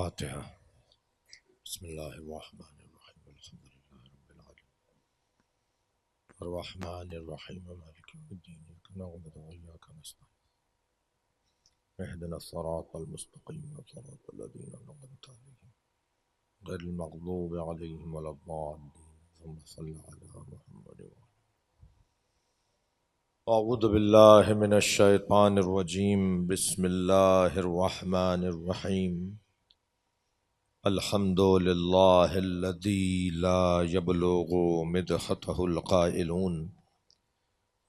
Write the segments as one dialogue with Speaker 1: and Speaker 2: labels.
Speaker 1: فاتحہ۔ بسم اللہ الرحمن الرحیم الحمد للہ رب العالمین الرحمن الرحیم مالک یوم الدین ایاک نعبد و ایاک نستعین اہدنا الصراط المستقیم صراط الذین انعمت علیہم غیر المغضوب علیہم ولا الضالین ثم صل علی محمد اعوذ باللہ من الشیطان الرجیم بسم اللہ الرحمن الرحیم الحمد للہ الذی لا یبلغ مدحته القائلون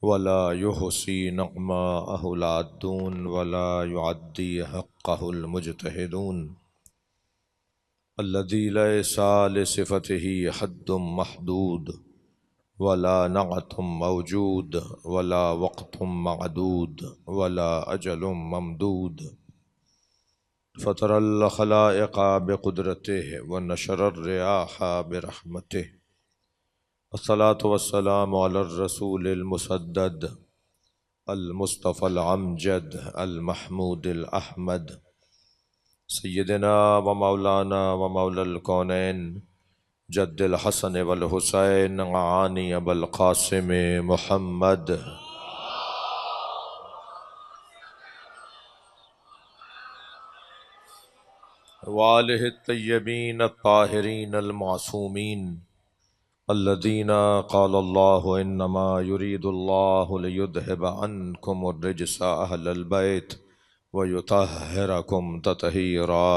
Speaker 1: ولا يحصي نعماءه العادون ولا يعدي حقه المجتهدون الذي ليس لصفته حد محدود ولا نعت موجود ولا وقت معدود ولا أجل ممدود فطر الخلائق بقدرته ونشر الرياح برحمته الصلاة والسلام على الرسول المسدد المصطفى العمجد المحمود الأحمد سيدنا ومولانا ومولى الكونين جد الحسن والحسين عاني أبا القاسم محمد وآله الطيبين الطاهرين المعصومين الذين قال الله إنما يريد الله ليذهب عنكم الرجس أهل البيت ويطهركم تطهيرا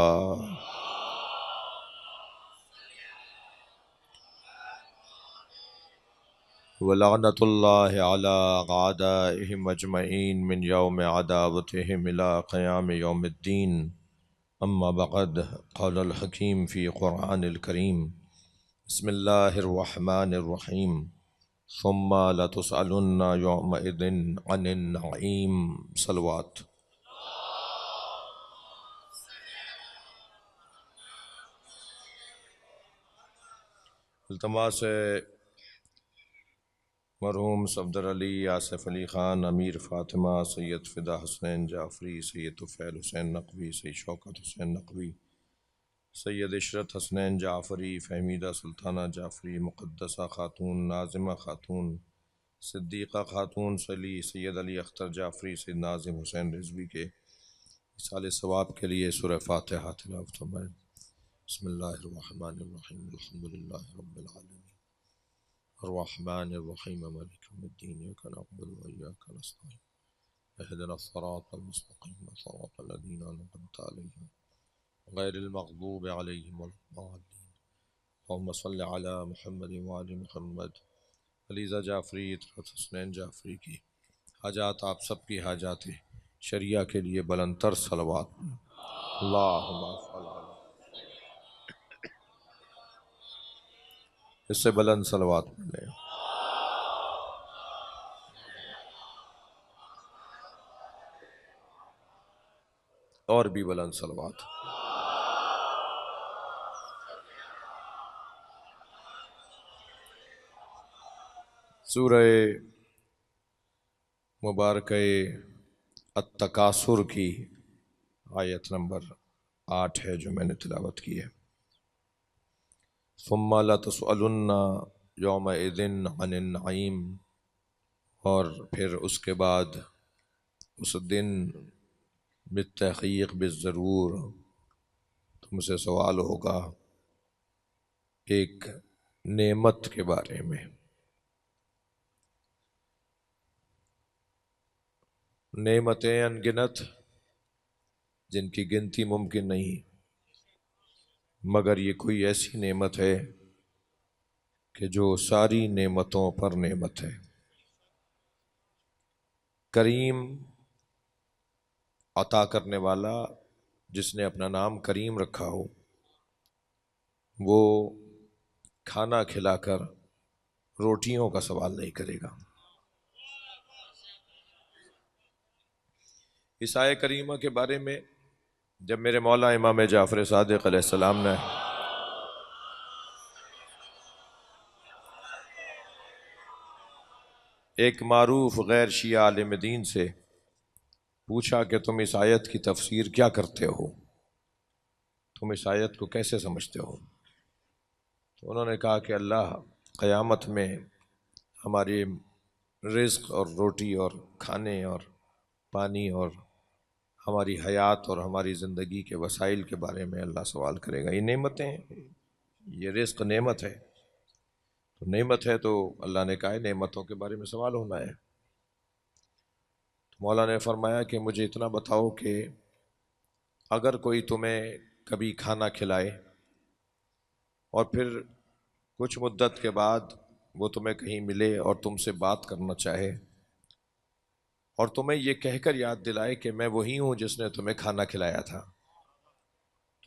Speaker 1: ولعنة الله على أعدائهم أجمعين من يوم عداوتهم إلى قيام يوم الدين أما بعد قال الحكيم في قرآن الكريم بسم الله الرحمن الرحيم ثم لتسألن يومئذ عن النعيم صلوات التماس مرحوم صفدر علی آصف علی خان امیر فاطمہ سید فدا حسین جعفری سید طفیل حسین نقوی سید شوکت حسین نقوی سید عشرت حسنین جعفری فہمیدہ سلطانہ جعفری مقدسہ خاتون ناظمہ خاتون صدیقہ خاتون صلی سید علی اختر جعفری سید ناظم حسین رضوی کے اصال ثواب کے لیے سورہ فاتحہ تلاوت فرمائیں۔ بسم اللہ الرحمن الرحیم الحمد للہ رب العالمین الرحمن الرحیم مالک یوم الدین ایاک نعبد و ایاک نستعین اہدنا الصراط المستقیم صراط الذین انعمت علیہم غیر المغضوب علیہم ولا الضالین اللہم صل علی محمد وآل محمد۔ علیزہ جعفری طلعت حسنین جعفری کی حاجات آپ سب کی حاجات شریعہ کے لیے بلند تر صلوات اللہم صل علی اس سے بلند صلوات ملے اور بھی بلند صلوات۔ سورہ مبارکہ التکاثر کی آیت نمبر 8 ہے جو میں نے تلاوت کی ہے۔ ثم لتسألن یومئذ عن النعیم، اور پھر اس کے بعد اس دن بالتحقیق بالضرور تم سے سوال ہوگا ایک نعمت کے بارے میں۔ نعمتیں انگنت جن کی گنتی ممکن نہیں، مگر یہ کوئی ایسی نعمت ہے کہ جو ساری نعمتوں پر نعمت ہے۔ کریم عطا کرنے والا جس نے اپنا نام کریم رکھا ہو، وہ کھانا کھلا کر روٹیوں کا سوال نہیں کرے گا۔ اس آیہ کریمہ کے بارے میں جب میرے مولا امام جعفر صادق علیہ السلام نے ایک معروف غیر شیعہ عالم دین سے پوچھا کہ تم اس آیت کی تفسیر کیا کرتے ہو، تم اس آیت کو کیسے سمجھتے ہو؟ تو انہوں نے کہا کہ اللہ قیامت میں ہماری رزق اور روٹی اور کھانے اور پانی اور ہماری حیات اور ہماری زندگی کے وسائل کے بارے میں اللہ سوال کرے گا۔ یہ نعمتیں، یہ رزق نعمت ہے، تو نعمت ہے تو اللہ نے کہا ہے نعمتوں کے بارے میں سوال ہونا ہے۔ تو مولا نے فرمایا کہ مجھے اتنا بتاؤ کہ اگر کوئی تمہیں کبھی کھانا کھلائے اور پھر کچھ مدت کے بعد وہ تمہیں کہیں ملے اور تم سے بات کرنا چاہے اور تمہیں یہ کہہ کر یاد دلائے کہ میں وہی ہوں جس نے تمہیں کھانا کھلایا تھا،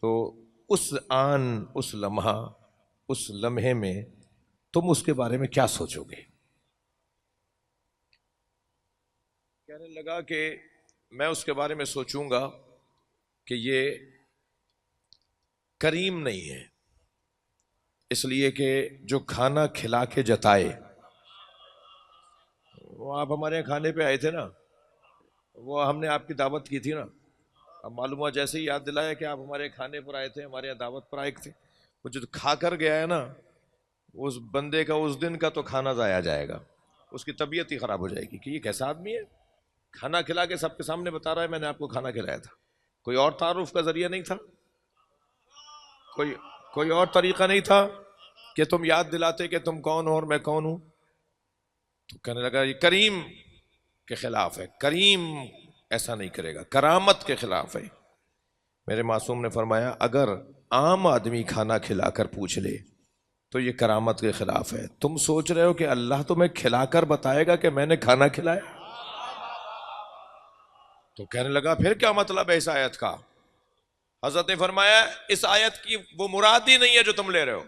Speaker 1: تو اس آن، اس لمحہ، اس لمحے میں تم اس کے بارے میں کیا سوچو گے؟ کہنے لگا کہ میں اس کے بارے میں سوچوں گا کہ یہ کریم نہیں ہے، اس لیے کہ جو کھانا کھلا کے جتائے، وہ آپ ہمارے یہاں کھانے پہ آئے تھے نا، وہ ہم نے آپ کی دعوت کی تھی نا، اب معلوم ہوا جیسے ہی یاد دلایا کہ آپ ہمارے کھانے پر آئے تھے، ہمارے یہاں دعوت پر آئے تھے، وہ جو کھا کر گیا ہے نا، اس بندے کا اس دن کا تو کھانا ضائع جائے گا، اس کی طبیعت ہی خراب ہو جائے گی کہ یہ کیسا آدمی ہے، کھانا کھلا کے سب کے سامنے بتا رہا ہے میں نے آپ کو کھانا کھلایا تھا۔ کوئی اور تعارف کا ذریعہ نہیں تھا، کوئی اور طریقہ نہیں تھا کہ تم یاد دلاتے کہ تم کون ہو اور میں کون ہوں؟ تو کہنے لگا یہ کریم کے خلاف ہے، کریم ایسا نہیں کرے گا، کرامت کے خلاف ہے۔ میرے معصوم نے فرمایا اگر عام آدمی کھانا کھلا کر پوچھ لے تو یہ کرامت کے خلاف ہے، تم سوچ رہے ہو کہ اللہ تمہیں کھلا کر بتائے گا کہ میں نے کھانا کھلایا؟ تو کہنے لگا پھر کیا مطلب ہے اس آیت کا؟ حضرت نے فرمایا اس آیت کی وہ مراد ہی نہیں ہے جو تم لے رہے ہو۔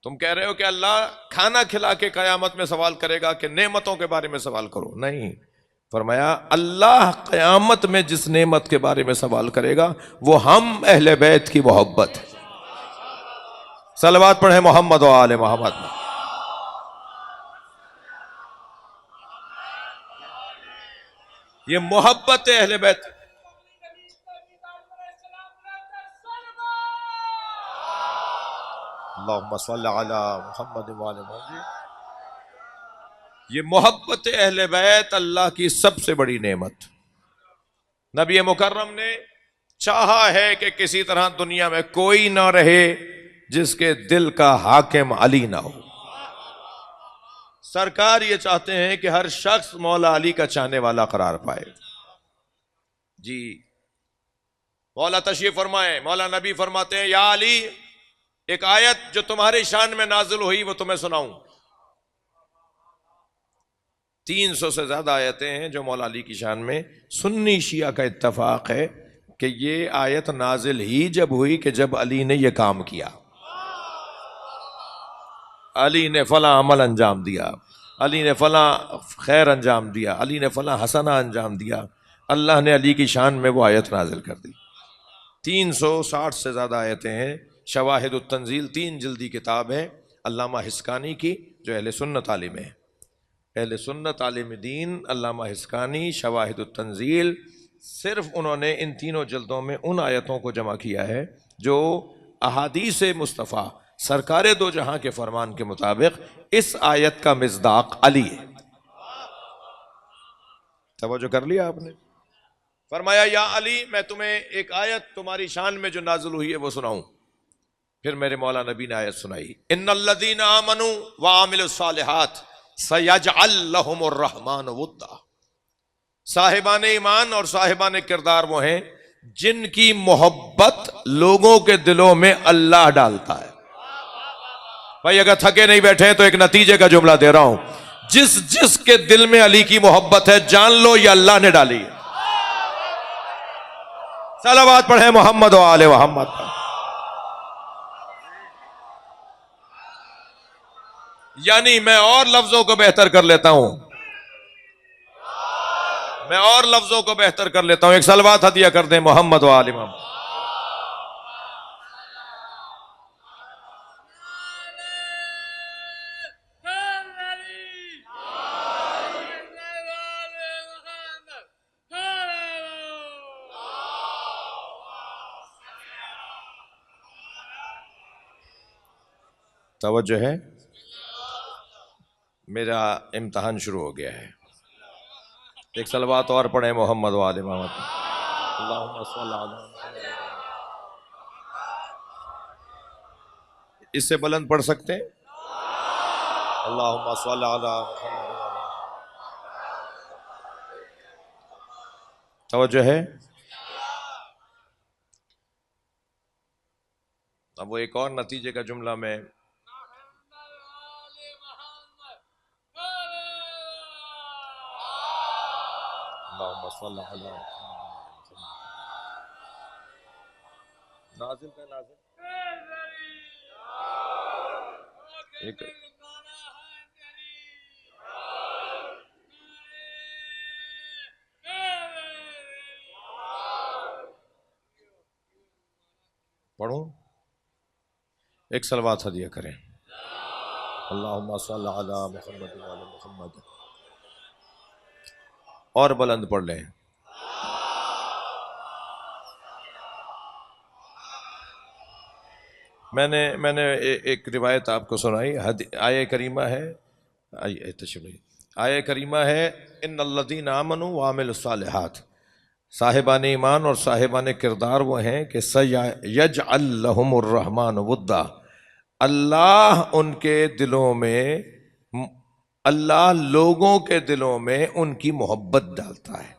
Speaker 1: تم کہہ رہے ہو کہ اللہ کھانا کھلا کے قیامت میں سوال کرے گا کہ نعمتوں کے بارے میں سوال کرو، نہیں، فرمایا اللہ قیامت میں جس نعمت کے بارے میں سوال کرے گا وہ ہم اہل بیت کی محبت ہے۔ صلوات پڑھیں محمد و آل محمد۔ یہ محبت اہل بیت۔ اللہم صل علی محمد و آل محمد۔ یہ محبت اہل بیت اللہ کی سب سے بڑی نعمت۔ نبی مکرم نے چاہا ہے کہ کسی طرح دنیا میں کوئی نہ رہے جس کے دل کا حاکم علی نہ ہو۔ سرکار یہ چاہتے ہیں کہ ہر شخص مولا علی کا چاہنے والا قرار پائے۔ جی مولا تشریف فرمائے، مولا نبی فرماتے ہیں یا علی ایک آیت جو تمہاری شان میں نازل ہوئی وہ تمہیں سناؤں۔ 300 سے زیادہ آیتیں ہیں جو مولا علی کی شان میں، سنی شیعہ کا اتفاق ہے کہ یہ آیت نازل ہی جب ہوئی کہ جب علی نے یہ کام کیا، علی نے فلاں عمل انجام دیا، علی نے فلاں خیر انجام دیا، علی نے فلاں حسنہ انجام دیا، اللہ نے علی کی شان میں وہ آیت نازل کر دی۔ 360 سے زیادہ آیتیں ہیں۔ شواہد التنزیل 3 جلدی کتاب ہے علامہ حسکانی کی جو اہل سنت عالم ہے، اہل سنت عالم دین علامہ حسکانی، شواہد التنزیل، صرف انہوں نے ان تینوں جلدوں میں ان آیتوں کو جمع کیا ہے جو احادیث مصطفیٰ سرکار دو جہاں کے فرمان کے مطابق اس آیت کا مصداق علی ہے۔ توجہ کر لیا آپ نے؟ فرمایا یا علی میں تمہیں ایک آیت تمہاری شان میں جو نازل ہوئی ہے وہ سناؤں۔ پھر میرے مولا نبی نے آیت سنائی، ان الذین آمنوا وعملوا الصالحات سیجعل لهم الرحمن ودا۔ صاحبان ایمان اور صاحبان کردار وہ ہیں جن کی محبت لوگوں کے دلوں میں اللہ ڈالتا ہے۔ بھائی اگر تھکے نہیں بیٹھے تو ایک نتیجے کا جملہ دے رہا ہوں، جس کے دل میں علی کی محبت ہے جان لو یہ اللہ نے ڈالی ہے۔ صلوات پڑھیں محمد و آل محمد۔ یعنی میں اور لفظوں کو بہتر کر لیتا ہوں، ایک صلوات ہدیہ کر دیں محمد و آل محمد۔ توجہ ہے، میرا امتحان شروع ہو گیا ہے. ایک صلوات اور پڑھیں محمد و آل محمد. اللہم صل علی محمد. اس سے بلند پڑھ سکتے ہیں؟ اللہم صل علی محمد. توجہ ہے. اب وہ ایک اور نتیجے کا جملہ میں اللہم صل علی محمد. نازل کا نازل ایک پڑھوں، ایک صلوات ہدیہ کریں. اللہم صل علی محمد و آل محمد. اور بلند پڑھ لیں. میں نے ایک روایت آپ کو سنائی. آیہ کریمہ ہے، آیہ کریمہ ہے ان الذین آمنوا وعملوا الصالحات. صاحبان ایمان اور صاحبان کردار وہ ہیں کہ سیجعل لہم الرحمن ودا. اللہ ان کے دلوں میں، اللہ لوگوں کے دلوں میں ان کی محبت ڈالتا ہے.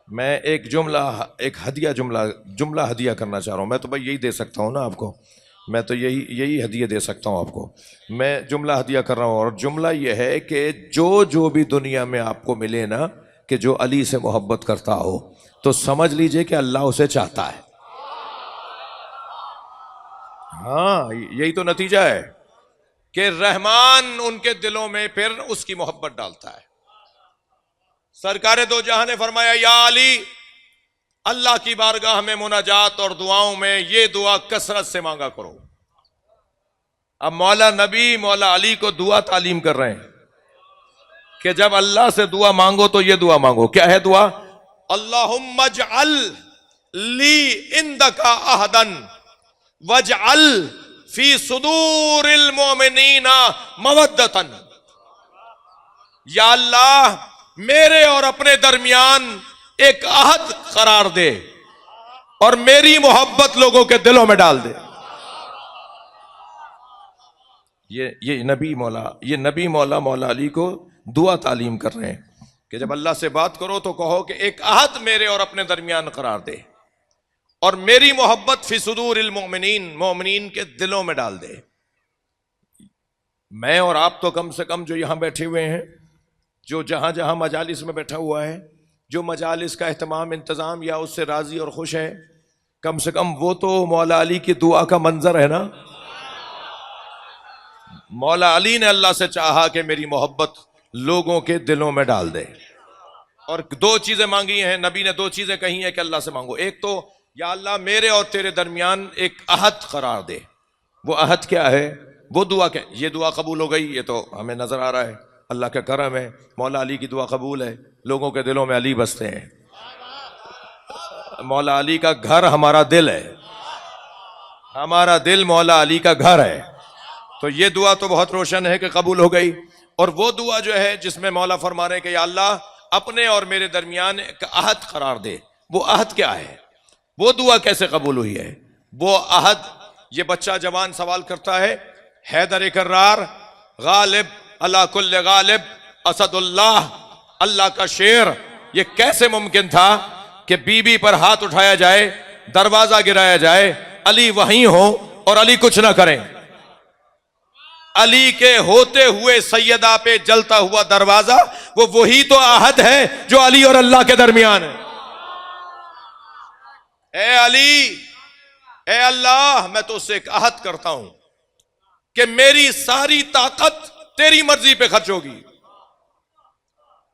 Speaker 1: میں ایک جملہ ہدیہ کرنا چاہ رہا ہوں. میں تو بھائی یہی دے سکتا ہوں نا آپ کو، میں تو یہی ہدیہ دے سکتا ہوں آپ کو. میں جملہ ہدیہ کر رہا ہوں، اور جملہ یہ ہے کہ جو بھی دنیا میں آپ کو ملے نا، کہ جو علی سے محبت کرتا ہو تو سمجھ لیجئے کہ اللہ اسے چاہتا ہے. ہاں یہی تو نتیجہ ہے کہ رحمان ان کے دلوں میں پھر اس کی محبت ڈالتا ہے. سرکار دو جہاں نے فرمایا یا علی، اللہ کی بارگاہ میں مناجات اور دعاؤں میں یہ دعا کثرت سے مانگا کرو. اب مولا نبی مولا علی کو دعا تعلیم کر رہے ہیں کہ جب اللہ سے دعا مانگو تو یہ دعا مانگو. کیا ہے دعا؟ اللہم اجعل لی عندک عہدا واجعل فی صدور المؤمنین مودۃ. یا اللہ میرے اور اپنے درمیان ایک عہد قرار دے اور میری محبت لوگوں کے دلوں میں ڈال دے. یہ نبی مولا علی کو دعا تعلیم کر رہے ہیں کہ جب اللہ سے بات کرو تو کہو کہ ایک عہد میرے اور اپنے درمیان قرار دے اور میری محبت فی صدور المؤمنین، مومنین کے دلوں میں ڈال دے. میں اور آپ تو کم سے کم جو یہاں بیٹھے ہوئے ہیں، جو جہاں مجالس میں بیٹھا ہوا ہے، جو مجالس کا اہتمام انتظام یا اس سے راضی اور خوش ہے، کم سے کم وہ تو مولا علی کی دعا کا منظر ہے نا. مولا علی نے اللہ سے چاہا کہ میری محبت لوگوں کے دلوں میں ڈال دے، اور دو چیزیں مانگی ہیں نبی نے. دو چیزیں کہی ہیں کہ اللہ سے مانگو. ایک تو یا اللہ میرے اور تیرے درمیان ایک عہد قرار دے. وہ عہد کیا ہے؟ وہ دعا کیا؟ یہ دعا قبول ہو گئی، یہ تو ہمیں نظر آ رہا ہے، اللہ کا کرم ہے. مولا علی کی دعا قبول ہے، لوگوں کے دلوں میں علی بستے ہیں. مولا علی کا گھر ہمارا دل ہے، ہمارا دل مولا علی کا گھر ہے. تو یہ دعا تو بہت روشن ہے کہ قبول ہو گئی. اور وہ دعا جو ہے جس میں مولا فرما رہے کہ یا اللہ اپنے اور میرے درمیان ایک عہد قرار دے. وہ عہد کیا ہے؟ وہ دعا کیسے قبول ہوئی ہے؟ وہ عہد، یہ بچہ جوان سوال کرتا ہے، حیدر کرار غالب اللہ کل غالب اسد اللہ کا شیر، یہ کیسے ممکن تھا کہ بی بی پر ہاتھ اٹھایا جائے، دروازہ گرایا جائے، علی وہیں ہو اور علی کچھ نہ کریں؟ علی کے ہوتے ہوئے سیدہ پہ جلتا ہوا دروازہ، وہ وہی تو عہد ہے جو علی اور اللہ کے درمیان ہے. اے علی، اے اللہ، میں تو اس سے ایک عہد کرتا ہوں کہ میری ساری طاقت تیری مرضی پہ خرچ ہوگی.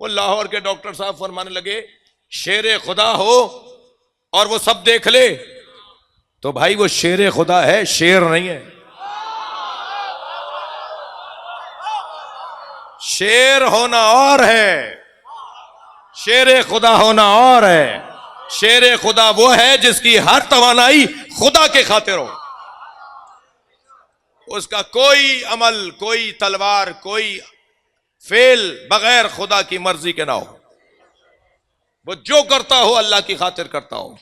Speaker 1: وہ لاہور کے ڈاکٹر صاحب فرمانے لگے شیر خدا ہو اور وہ سب دیکھ لے تو بھائی وہ شیر خدا ہے، شیر نہیں ہے. شیر ہونا اور ہے، شیر خدا ہونا اور ہے. شیر خدا وہ ہے جس کی ہر توانائی خدا کے خاطر ہو. اس کا کوئی عمل، کوئی تلوار، کوئی فعل بغیر خدا کی مرضی کے نہ ہو، وہ جو کرتا ہو اللہ کی خاطر کرتا ہو.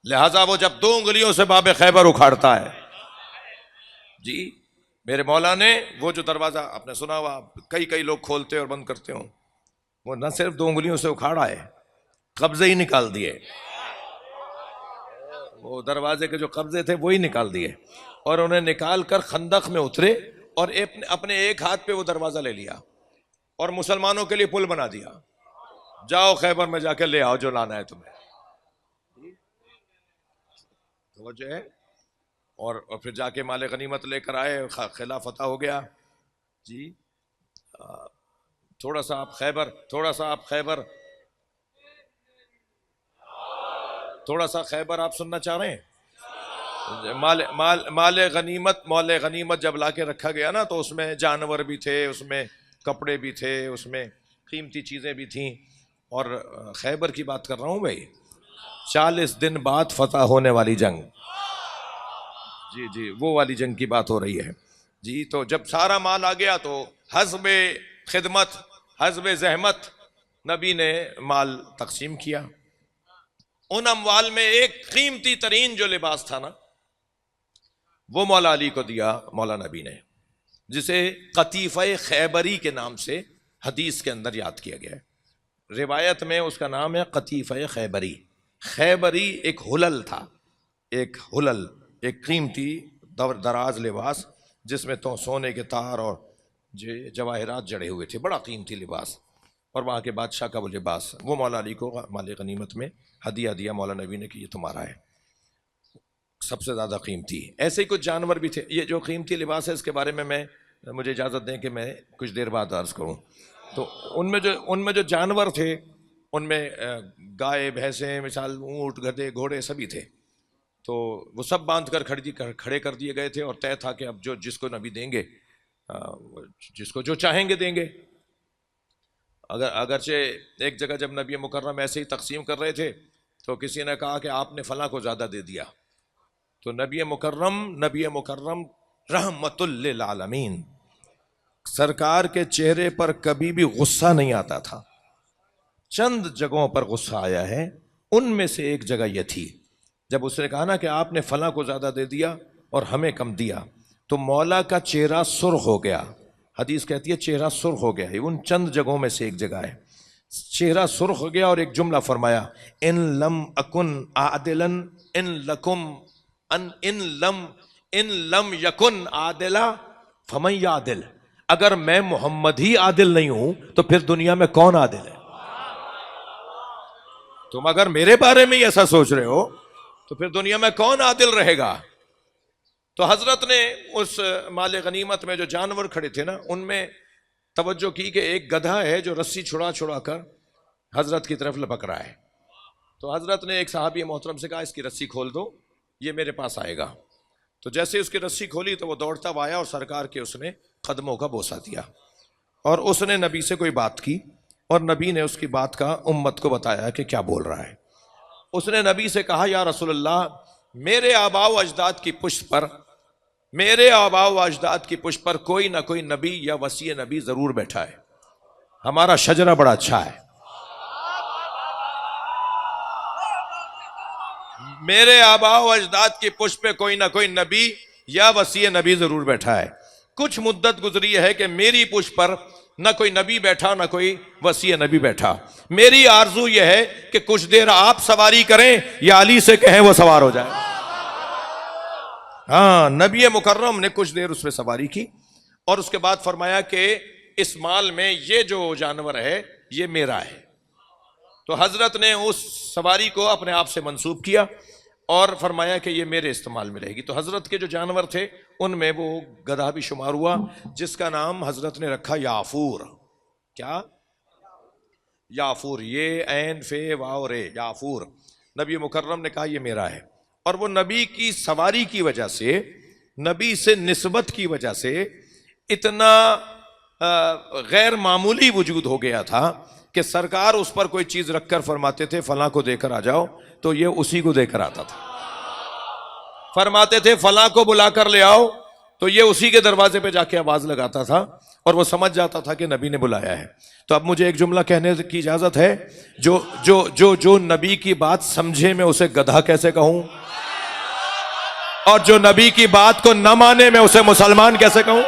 Speaker 1: لہذا وہ جب 2 انگلیوں سے باب خیبر اکھاڑتا ہے، جی میرے مولا نے وہ جو دروازہ آپ نے سنا ہوا کئی لوگ کھولتے اور بند کرتے ہوں، وہ نہ صرف 2 انگلیوں سے اکھاڑا ہے، قبضے ہی نکال دیے. وہ دروازے کے جو قبضے تھے وہی نکال دیے، اور انہیں نکال کر خندق میں اترے اور اپنے ایک ہاتھ پہ وہ دروازہ لے لیا اور مسلمانوں کے لیے پل بنا دیا. جاؤ خیبر میں جا کے لے آؤ جو لانا ہے تمہیں. توجہ ہے. اور پھر جا کے مال غنیمت لے کر آئے، قلعہ فتح ہو گیا. جی تھوڑا سا آپ خیبر آپ سننا چاہ رہے ہیں. مال غنیمت جب لا کے رکھا گیا نا، تو اس میں جانور بھی تھے، اس میں کپڑے بھی تھے، اس میں قیمتی چیزیں بھی تھیں. اور خیبر کی بات کر رہا ہوں بھائی، 40 دن بعد فتح ہونے والی جنگ. جی وہ والی جنگ کی بات ہو رہی ہے. جی تو جب سارا مال آ گیا تو حسب خدمت، حسب زحمت نبی نے مال تقسیم کیا. ان اموال میں ایک قیمتی ترین جو لباس تھا نا، وہ مولا علی کو دیا مولا نبی نے، جسے قطیفہ خیبری کے نام سے حدیث کے اندر یاد کیا گیا ہے. روایت میں اس کا نام ہے قطیفہ خیبری. خیبری ایک حلل تھا، ایک قیمتی دراز لباس جس میں تو سونے کے تار اور جواہرات جڑے ہوئے تھے، بڑا قیمتی لباس. اور وہاں کے بادشاہ کا وہ لباس، وہ مولا علی کو مال غنیمت میں ہدیہ دیا مولا نبی نے کہ یہ تمہارا ہے، سب سے زیادہ قیمتی. ایسے ہی کچھ جانور بھی تھے. یہ جو قیمتی لباس ہے اس کے بارے میں مجھے اجازت دیں کہ میں کچھ دیر بعد عرض کروں. تو ان میں جو جانور تھے، ان میں گائے، بھینسیں، مثال اونٹ، گدھے، گھوڑے سبھی تھے. تو وہ سب باندھ کر کھڑے کر دیے گئے تھے، اور طے تھا کہ اب جس کو نبی دیں گے، جس کو جو چاہیں گے دیں گے. اگرچہ ایک جگہ جب نبی مکرم ایسے ہی تقسیم کر رہے تھے تو کسی نے کہا کہ آپ نے فلاں کو زیادہ دے دیا. تو نبی مکرم رحمت للعالمین، سرکار کے چہرے پر کبھی بھی غصہ نہیں آتا تھا. چند جگہوں پر غصہ آیا ہے، ان میں سے ایک جگہ یہ تھی جب اس نے کہا نا کہ آپ نے فلاں کو زیادہ دے دیا اور ہمیں کم دیا، تو مولا کا چہرہ سرخ ہو گیا. حدیث کہتی ہے چہرہ سرخ ہو گیا. ان چند جگہوں میں سے ایک جگہ ہے. چہرہ سرخ ہو گیا اور ایک جملہ فرمایا، ان لم اکن عادلا ان لم یکن عادلا فمن یعدل. اگر میں محمد ہی عادل نہیں ہوں تو پھر دنیا میں کون عادل ہے؟ تم اگر میرے بارے میں ایسا سوچ رہے ہو تو پھر دنیا میں کون عادل رہے گا؟ تو حضرت نے اس مال غنیمت میں جو جانور کھڑے تھے نا، ان میں توجہ کی کہ ایک گدھا ہے جو رسی چھڑا کر حضرت کی طرف لپک رہا ہے. تو حضرت نے ایک صحابی محترم سے کہا اس کی رسی کھول دو، یہ میرے پاس آئے گا. تو جیسے اس کی رسی کھولی تو وہ دوڑتا ہوا آیا اور سرکار کے اس نے قدموں کا بوسہ دیا، اور اس نے نبی سے کوئی بات کی، اور نبی نے اس کی بات کا امت کو بتایا کہ کیا بول رہا ہے. اس نے نبی سے کہا یا رسول اللہ، میرے آباء و اجداد کی پشت پر کوئی نہ کوئی نبی یا وصی نبی ضرور بیٹھا ہے. ہمارا شجرہ بڑا اچھا ہے. میرے آباء و اجداد کی پشت پہ کوئی نہ کوئی نبی یا وصی نبی ضرور بیٹھا ہے. کچھ مدت گزری ہے کہ میری پشت پر نہ کوئی نبی بیٹھا نہ کوئی وصی نبی بیٹھا. میری آرزو یہ ہے کہ کچھ دیر آپ سواری کریں یا علی سے کہیں وہ سوار ہو جائے. ہاں، نبی مکرم نے کچھ دیر اس پہ سواری کی اور اس کے بعد فرمایا کہ اس مال میں یہ جو جانور ہے یہ میرا ہے. تو حضرت نے اس سواری کو اپنے آپ سے منسوب کیا اور فرمایا کہ یہ میرے استعمال میں رہے گی. تو حضرت کے جو جانور تھے ان میں وہ گدھا بھی شمار ہوا جس کا نام حضرت نے رکھا یافور. کیا؟ یافور. یہ عین فے واو رے، یافور. نبی مکرم نے کہا یہ میرا ہے. اور وہ نبی کی سواری کی وجہ سے، نبی سے نسبت کی وجہ سے اتنا غیر معمولی وجود ہو گیا تھا کہ سرکار اس پر کوئی چیز رکھ کر فرماتے تھے فلاں کو دے کر آ جاؤ، تو یہ اسی کو دے کر آتا تھا. فرماتے تھے فلاں کو بلا کر لے آؤ، تو یہ اسی کے دروازے پہ جا کے آواز لگاتا تھا اور وہ سمجھ جاتا تھا کہ نبی نے بلایا ہے. تو اب مجھے ایک جملہ کہنے کی اجازت ہے. جو نبی کی بات سمجھے میں اسے گدھا کیسے کہوں, اور جو نبی کی بات کو نہ مانے میں اسے مسلمان کیسے کہوں؟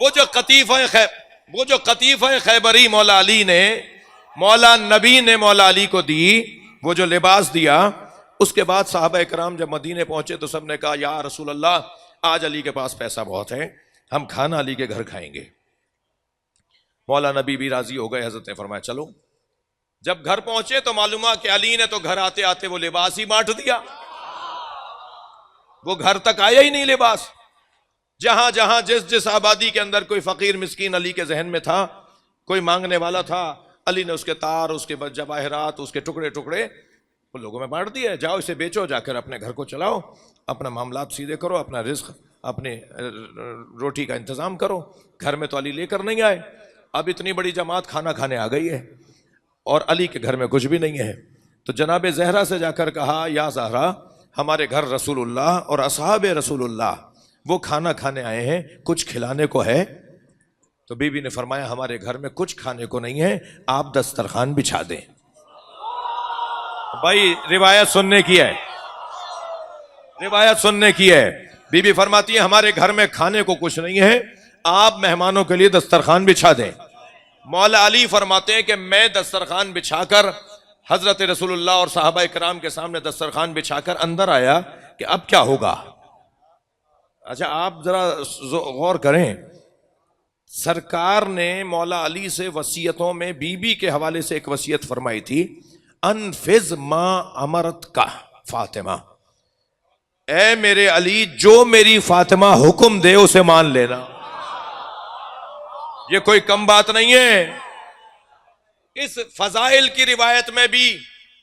Speaker 1: وہ جو قطیفہ خیبری مولا علی نے مولا نبی نے مولا علی کو دی, وہ جو لباس دیا, اس کے بعد صحابہ کرام جب مدینے پہنچے تو سب نے کہا یا رسول اللہ آج علی کے پاس پیسہ بہت ہے, ہم کھانا علی کے گھر کھائیں گے. مولا نبی بھی راضی ہو گئے. حضرت نے فرمایا چلو. جب گھر پہنچے تو معلوم ہوا کہ علی نے تو گھر آتے آتے وہ لباس ہی بانٹ دیا, وہ گھر تک آیا ہی نہیں لباس. جہاں جہاں جس آبادی کے اندر کوئی فقیر مسکین علی کے ذہن میں تھا, کوئی مانگنے والا تھا, علی نے اس کے تار, اس کے جواہرات, اس کے ٹکڑے ٹکڑے وہ لوگوں میں بانٹ دیے. جاؤ اسے بیچو, جا کر اپنے گھر کو چلاؤ, اپنا معاملات سیدھے کرو, اپنا رزق, اپنے روٹی کا انتظام کرو. گھر میں تو علی لے کر نہیں آئے. اب اتنی بڑی جماعت کھانا کھانے آ گئی ہے اور علی کے گھر میں کچھ بھی نہیں ہے. تو جناب زہرا سے جا کر کہا یا زہرا, ہمارے گھر رسول اللہ اور اصحاب رسول اللہ وہ کھانا کھانے آئے ہیں, کچھ کھلانے کو ہے؟ تو بی بی نے فرمایا ہمارے گھر میں کچھ کھانے کو نہیں ہے, آپ دسترخوان بچھا دیں. بھائی روایت سننے کی ہے, روایت سننے کی ہے. بی بی فرماتی ہے ہمارے گھر میں کھانے کو کچھ نہیں ہے, آپ مہمانوں کے لیے دسترخوان بچھا دیں. مولا علی فرماتے ہیں کہ میں دسترخوان بچھا کر حضرت رسول اللہ اور صحابہ کرام کے سامنے دسترخوان بچھا کر اندر آیا کہ اب کیا ہوگا. اچھا آپ ذرا غور کریں, سرکار نے مولا علی سے وصیتوں میں بی بی کے حوالے سے ایک وصیت فرمائی تھی, انفذ ما امرت کا فاطمہ, اے میرے علی جو میری فاطمہ حکم دے اسے مان لینا. یہ کوئی کم بات نہیں ہے. اس فضائل کی روایت میں بھی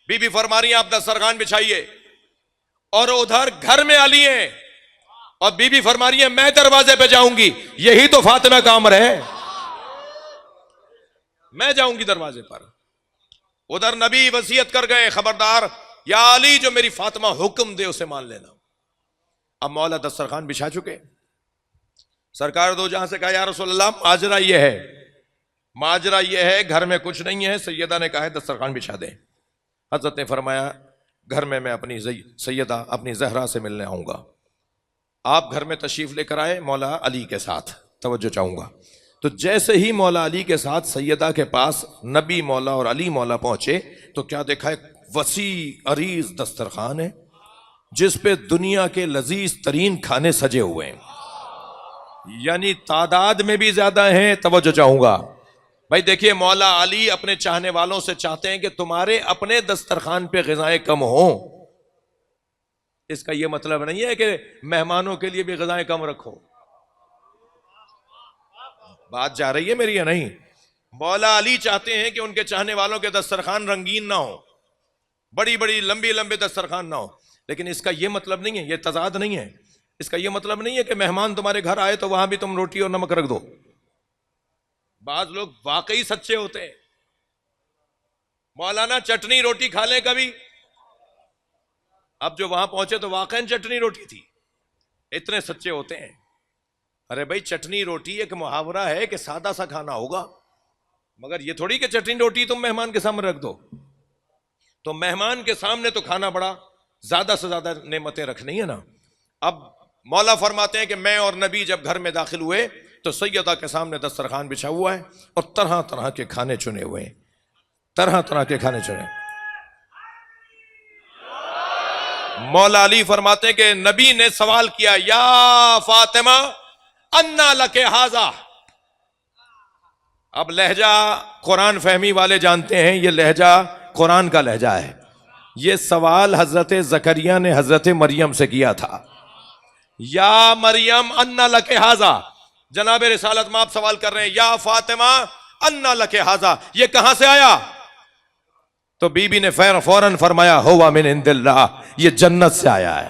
Speaker 1: بی بی فرما رہی ہیں آپ دسترخوان بچھائیے, اور ادھر گھر میں علی ہیں اور بی بی فرما رہی ہے میں دروازے پہ جاؤں گی. یہی تو فاطمہ کا امر ہے, میں جاؤں گی دروازے پر. ادھر نبی وصیت کر گئے خبردار یا علی جو میری فاطمہ حکم دے اسے مان لینا. اب مولا دسترخوان بچھا چکے. سرکار دو جہاں سے کہا یا رسول اللہ ماجرا یہ ہے, ماجرا یہ ہے گھر میں کچھ نہیں ہے, سیدہ نے کہا ہے دسترخوان بچھا دیں. حضرت نے فرمایا گھر میں اپنی سیدہ اپنی زہرا سے ملنے آؤں گا. آپ گھر میں تشریف لے کر آئے مولا علی کے ساتھ, توجہ چاہوں گا. تو جیسے ہی مولا علی کے ساتھ سیدہ کے پاس نبی مولا اور علی مولا پہنچے تو کیا دیکھا, ایک وسیع عریض دسترخوان ہے جس پہ دنیا کے لذیذ ترین کھانے سجے ہوئے ہیں, یعنی تعداد میں بھی زیادہ ہیں. توجہ چاہوں گا بھائی. دیکھیے مولا علی اپنے چاہنے والوں سے چاہتے ہیں کہ تمہارے اپنے دسترخوان پہ غذائیں کم ہوں. اس کا یہ مطلب نہیں ہے کہ مہمانوں کے لیے بھی غذائیں کم رکھو. بات جا رہی ہے میری یا نہیں؟ مولا علی چاہتے ہیں کہ ان کے چاہنے والوں کے دسترخوان رنگین نہ ہو, بڑی بڑی لمبی لمبے دسترخوان نہ ہو. لیکن اس کا یہ مطلب نہیں ہے, یہ تضاد نہیں ہے. اس کا یہ مطلب نہیں ہے کہ مہمان تمہارے گھر آئے تو وہاں بھی تم روٹی اور نمک رکھ دو. بعض لوگ واقعی سچے ہوتے ہیں. مولانا چٹنی روٹی کھا لیں کبھی. اب جو وہاں پہنچے تو واقعی چٹنی روٹی تھی, اتنے سچے ہوتے ہیں. ارے بھائی چٹنی روٹی ایک محاورہ ہے کہ سادہ سا کھانا ہوگا, مگر یہ تھوڑی کہ چٹنی روٹی تم مہمان کے سامنے رکھ دو. تو مہمان کے سامنے تو کھانا بڑا زیادہ سے زیادہ نعمتیں رکھنی ہے نا. اب مولا فرماتے ہیں کہ میں اور نبی جب گھر میں داخل ہوئے تو سیدہ کے سامنے دسترخوان بچھا ہوا ہے اور طرح طرح کے کھانے چنے ہوئے ہیں, طرح طرح کے کھانے چنے. مولا علی فرماتے ہیں کہ نبی نے سوال کیا یا فاطمہ انا لک ھذا. اب لہجہ قرآن فہمی والے جانتے ہیں یہ لہجہ قرآن کا لہجہ ہے. یہ سوال حضرت زکریا نے حضرت مریم سے کیا تھا, یا مریم انا لک ھذا. جناب رسالت میں آپ سوال کر رہے ہیں یا فاطمہ انا لک ھذا, یہ کہاں سے آیا؟ تو بی بی نے فوراً فرمایا ہوا من عند اللہ, یہ جنت سے آیا ہے.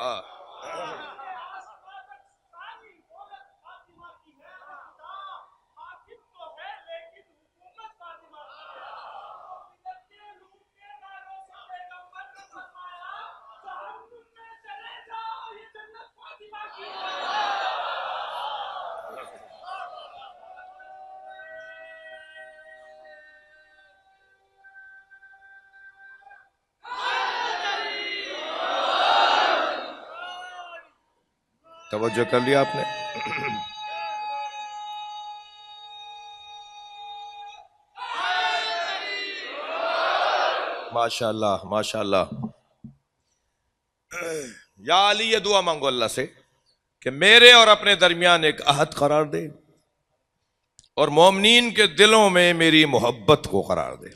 Speaker 1: واہ. توجہ کر لیا آپ نے؟ ماشاء اللہ ماشاء اللہ. یا علی یہ دعا مانگو اللہ سے کہ میرے اور اپنے درمیان ایک عہد قرار دے اور مومنین کے دلوں میں میری محبت کو قرار دے.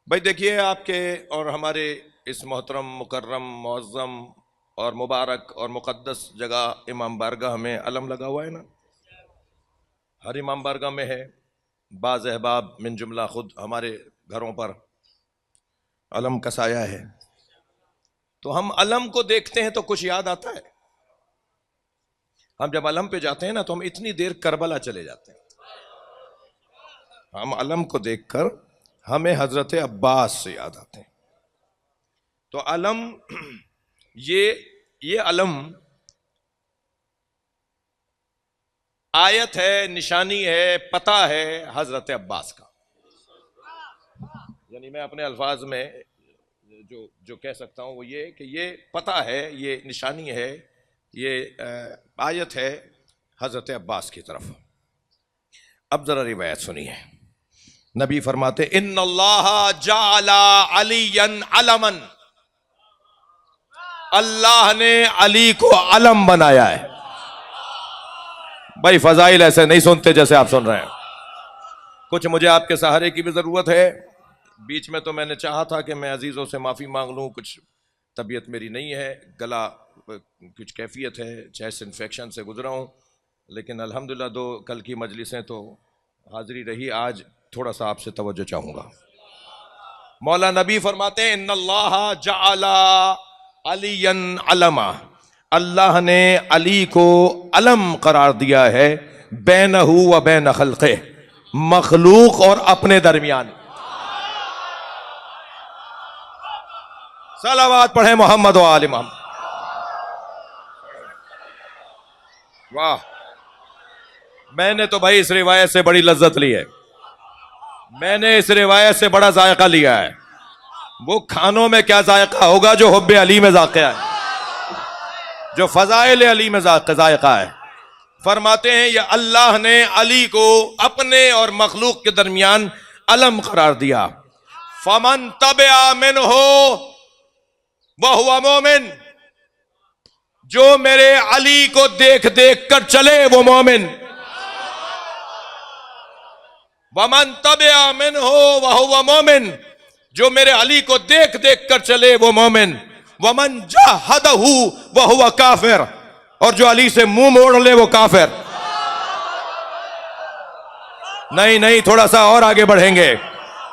Speaker 1: بھائی دیکھیے، آپ کے اور ہمارے اس محترم مکرم معظم اور مبارک اور مقدس جگہ امام بارگاہ میں علم لگا ہوا ہے نا. ہر امام بارگاہ میں ہے. بعض احباب من جملہ خود ہمارے گھروں پر علم کا سایہ ہے. تو ہم علم کو دیکھتے ہیں تو کچھ یاد آتا ہے. ہم جب علم پہ جاتے ہیں نا تو ہم اتنی دیر کربلا چلے جاتے ہیں. ہم علم کو دیکھ کر ہمیں حضرت عباس سے یاد آتے ہیں. تو علم یہ علم آیت ہے، نشانی ہے، پتہ ہے حضرت عباس کا. یعنی میں اپنے الفاظ میں جو کہہ سکتا ہوں وہ یہ کہ یہ پتہ ہے، یہ نشانی ہے، یہ آیت ہے حضرت عباس کی طرف. اب ذرا روایت سنیے. نبی فرماتے ان اللہ جعل علیا علما، اللہ نے علی کو علم بنایا ہے. بھائی فضائل ایسے نہیں سنتے جیسے آپ سن رہے ہیں. کچھ مجھے آپ کے سہارے کی بھی ضرورت ہے. بیچ میں تو میں نے چاہا تھا کہ میں عزیزوں سے معافی مانگ لوں، کچھ طبیعت میری نہیں ہے، گلا کچھ کیفیت ہے، چیسٹ انفیکشن سے گزرا ہوں، لیکن الحمدللہ کل کی مجلسیں تو حاضری رہی. آج تھوڑا سا آپ سے توجہ چاہوں گا. مولا نبی فرماتے ہیں ان اللہ جعل علیا علما، اللہ نے علی کو علم قرار دیا ہے بینہ و بین خلقہ، مخلوق اور اپنے درمیان. صلوات پڑھیں محمد و آل محمد. واہ، میں نے تو بھائی اس روایت سے بڑی لذت لی ہے. میں نے اس روایت سے بڑا ذائقہ لیا ہے. وہ کھانوں میں کیا ذائقہ ہوگا جو حب علی میں ذائقہ ہے، جو فضائل علی میں ذائقہ ہے. فرماتے ہیں یہ اللہ نے علی کو اپنے اور مخلوق کے درمیان علم قرار دیا. فمن تبع منہ وہو مومن، جو میرے علی کو دیکھ دیکھ کر چلے وہ مومن. ومن تبع منہ وہو مومن، جو میرے علی کو دیکھ دیکھ کر چلے وہ مومن. ومن جاہدہ وہو کافر، اور جو علی سے منہ موڑ لے وہ کافر. نہیں تھوڑا سا اور آگے بڑھیں گے.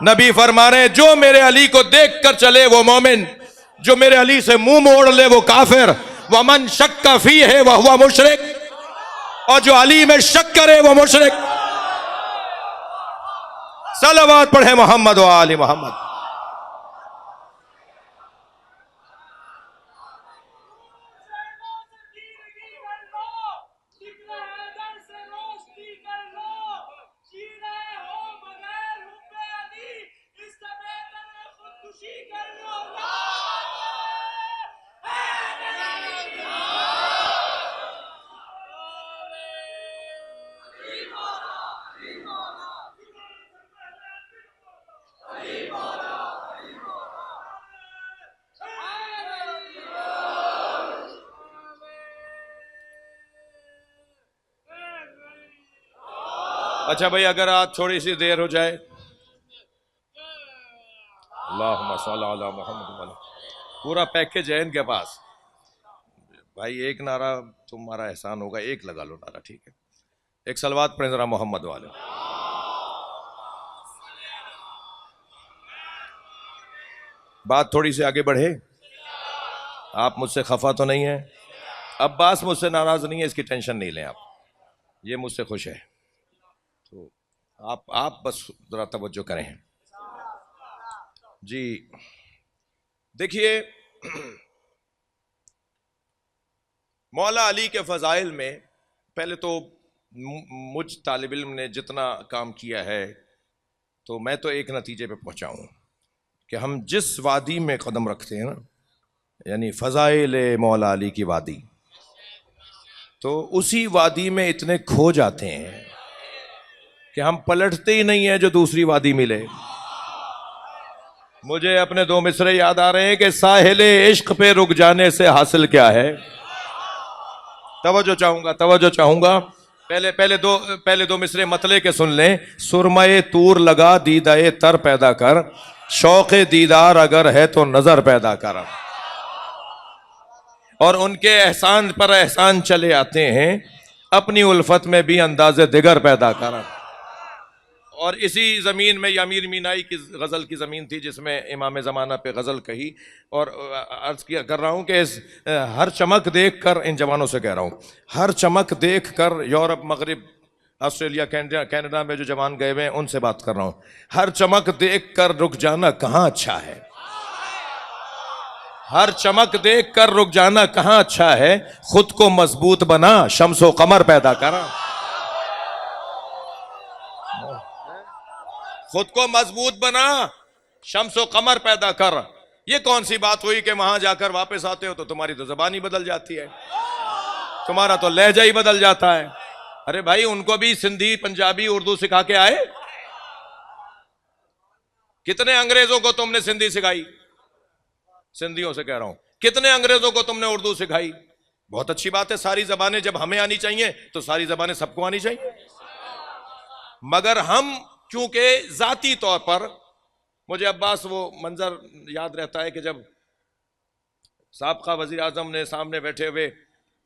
Speaker 1: نبی فرما رہے ہیں جو میرے علی کو دیکھ کر چلے وہ مومن، جو میرے علی سے منہ موڑ لے وہ کافر. ومن شک فیہ وہو مشرک، اور جو علی میں شک کرے وہ مشرک. صلوات پڑھیں محمد و آل محمد. اچھا بھائی، اگر آج تھوڑی سی دیر ہو جائے. اللہم صل علی محمد. پورا پیکج ہے ان کے پاس. بھائی ایک نعرہ تمہارا احسان ہوگا، ایک لگا لو نعرہ، ٹھیک ہے؟ ایک صلوات پڑھیں ذرا محمد والے. بات تھوڑی سی آگے بڑھے. آپ مجھ سے خفا تو نہیں ہیں؟ عباس مجھ سے ناراض نہیں ہے، اس کی ٹینشن نہیں لیں آپ، یہ مجھ سے خوش ہے. تو آپ بس ذرا توجہ کریں. جی دیکھیے، مولا علی کے فضائل میں پہلے تو مجھ طالب علم نے جتنا کام کیا ہے تو میں تو ایک نتیجے پہ پہنچا ہوں کہ ہم جس وادی میں قدم رکھتے ہیں نا، یعنی فضائل مولا علی کی وادی، تو اسی وادی میں اتنے کھو جاتے ہیں کہ ہم پلٹتے ہی نہیں ہیں جو دوسری وادی ملے. مجھے اپنے دو مصرے یاد آ رہے ہیں کہ ساحل عشق پہ رک جانے سے حاصل کیا ہے. توجہ چاہوں گا. پہلے دو مصرے مطلع کے سن لیں. سرمے طور لگا دیدہ تر پیدا کر، شوق دیدار اگر ہے تو نظر پیدا کر. اور ان کے احسان پر احسان چلے آتے ہیں، اپنی الفت میں بھی انداز دگر پیدا کر. اور اسی زمین میں یہ امیر مینائی کی غزل کی زمین تھی جس میں امام زمانہ پہ غزل کہی. اور عرض کر رہا ہوں کہ ہر چمک دیکھ کر، ان جوانوں سے کہہ رہا ہوں، ہر چمک دیکھ کر، یورپ، مغرب، آسٹریلیا، کینیڈا میں جو جوان گئے ہوئے ہیں ان سے بات کر رہا ہوں، ہر چمک دیکھ کر رک جانا کہاں اچھا ہے. ہر چمک دیکھ کر رک جانا کہاں اچھا ہے، خود کو مضبوط بنا، شمس و قمر پیدا کرا. خود کو مضبوط بنا، شمس و قمر پیدا کر. یہ کون سی بات ہوئی کہ وہاں جا کر واپس آتے ہو تو تمہاری تو زبان ہی بدل جاتی ہے، تمہارا تو لہجہ ہی بدل جاتا ہے. ارے بھائی، ان کو بھی سندھی، پنجابی، اردو سکھا کے آئے. کتنے انگریزوں کو تم نے سندھی سکھائی؟ سندھیوں سے کہہ رہا ہوں، کتنے انگریزوں کو تم نے اردو سکھائی؟ بہت اچھی بات ہے، ساری زبانیں جب ہمیں آنی چاہیے تو ساری زبانیں سب کو آنی چاہیے. مگر ہم کیونکہ ذاتی طور پر، مجھے عباس وہ منظر یاد رہتا ہے کہ جب سابقہ وزیر اعظم نے سامنے بیٹھے ہوئے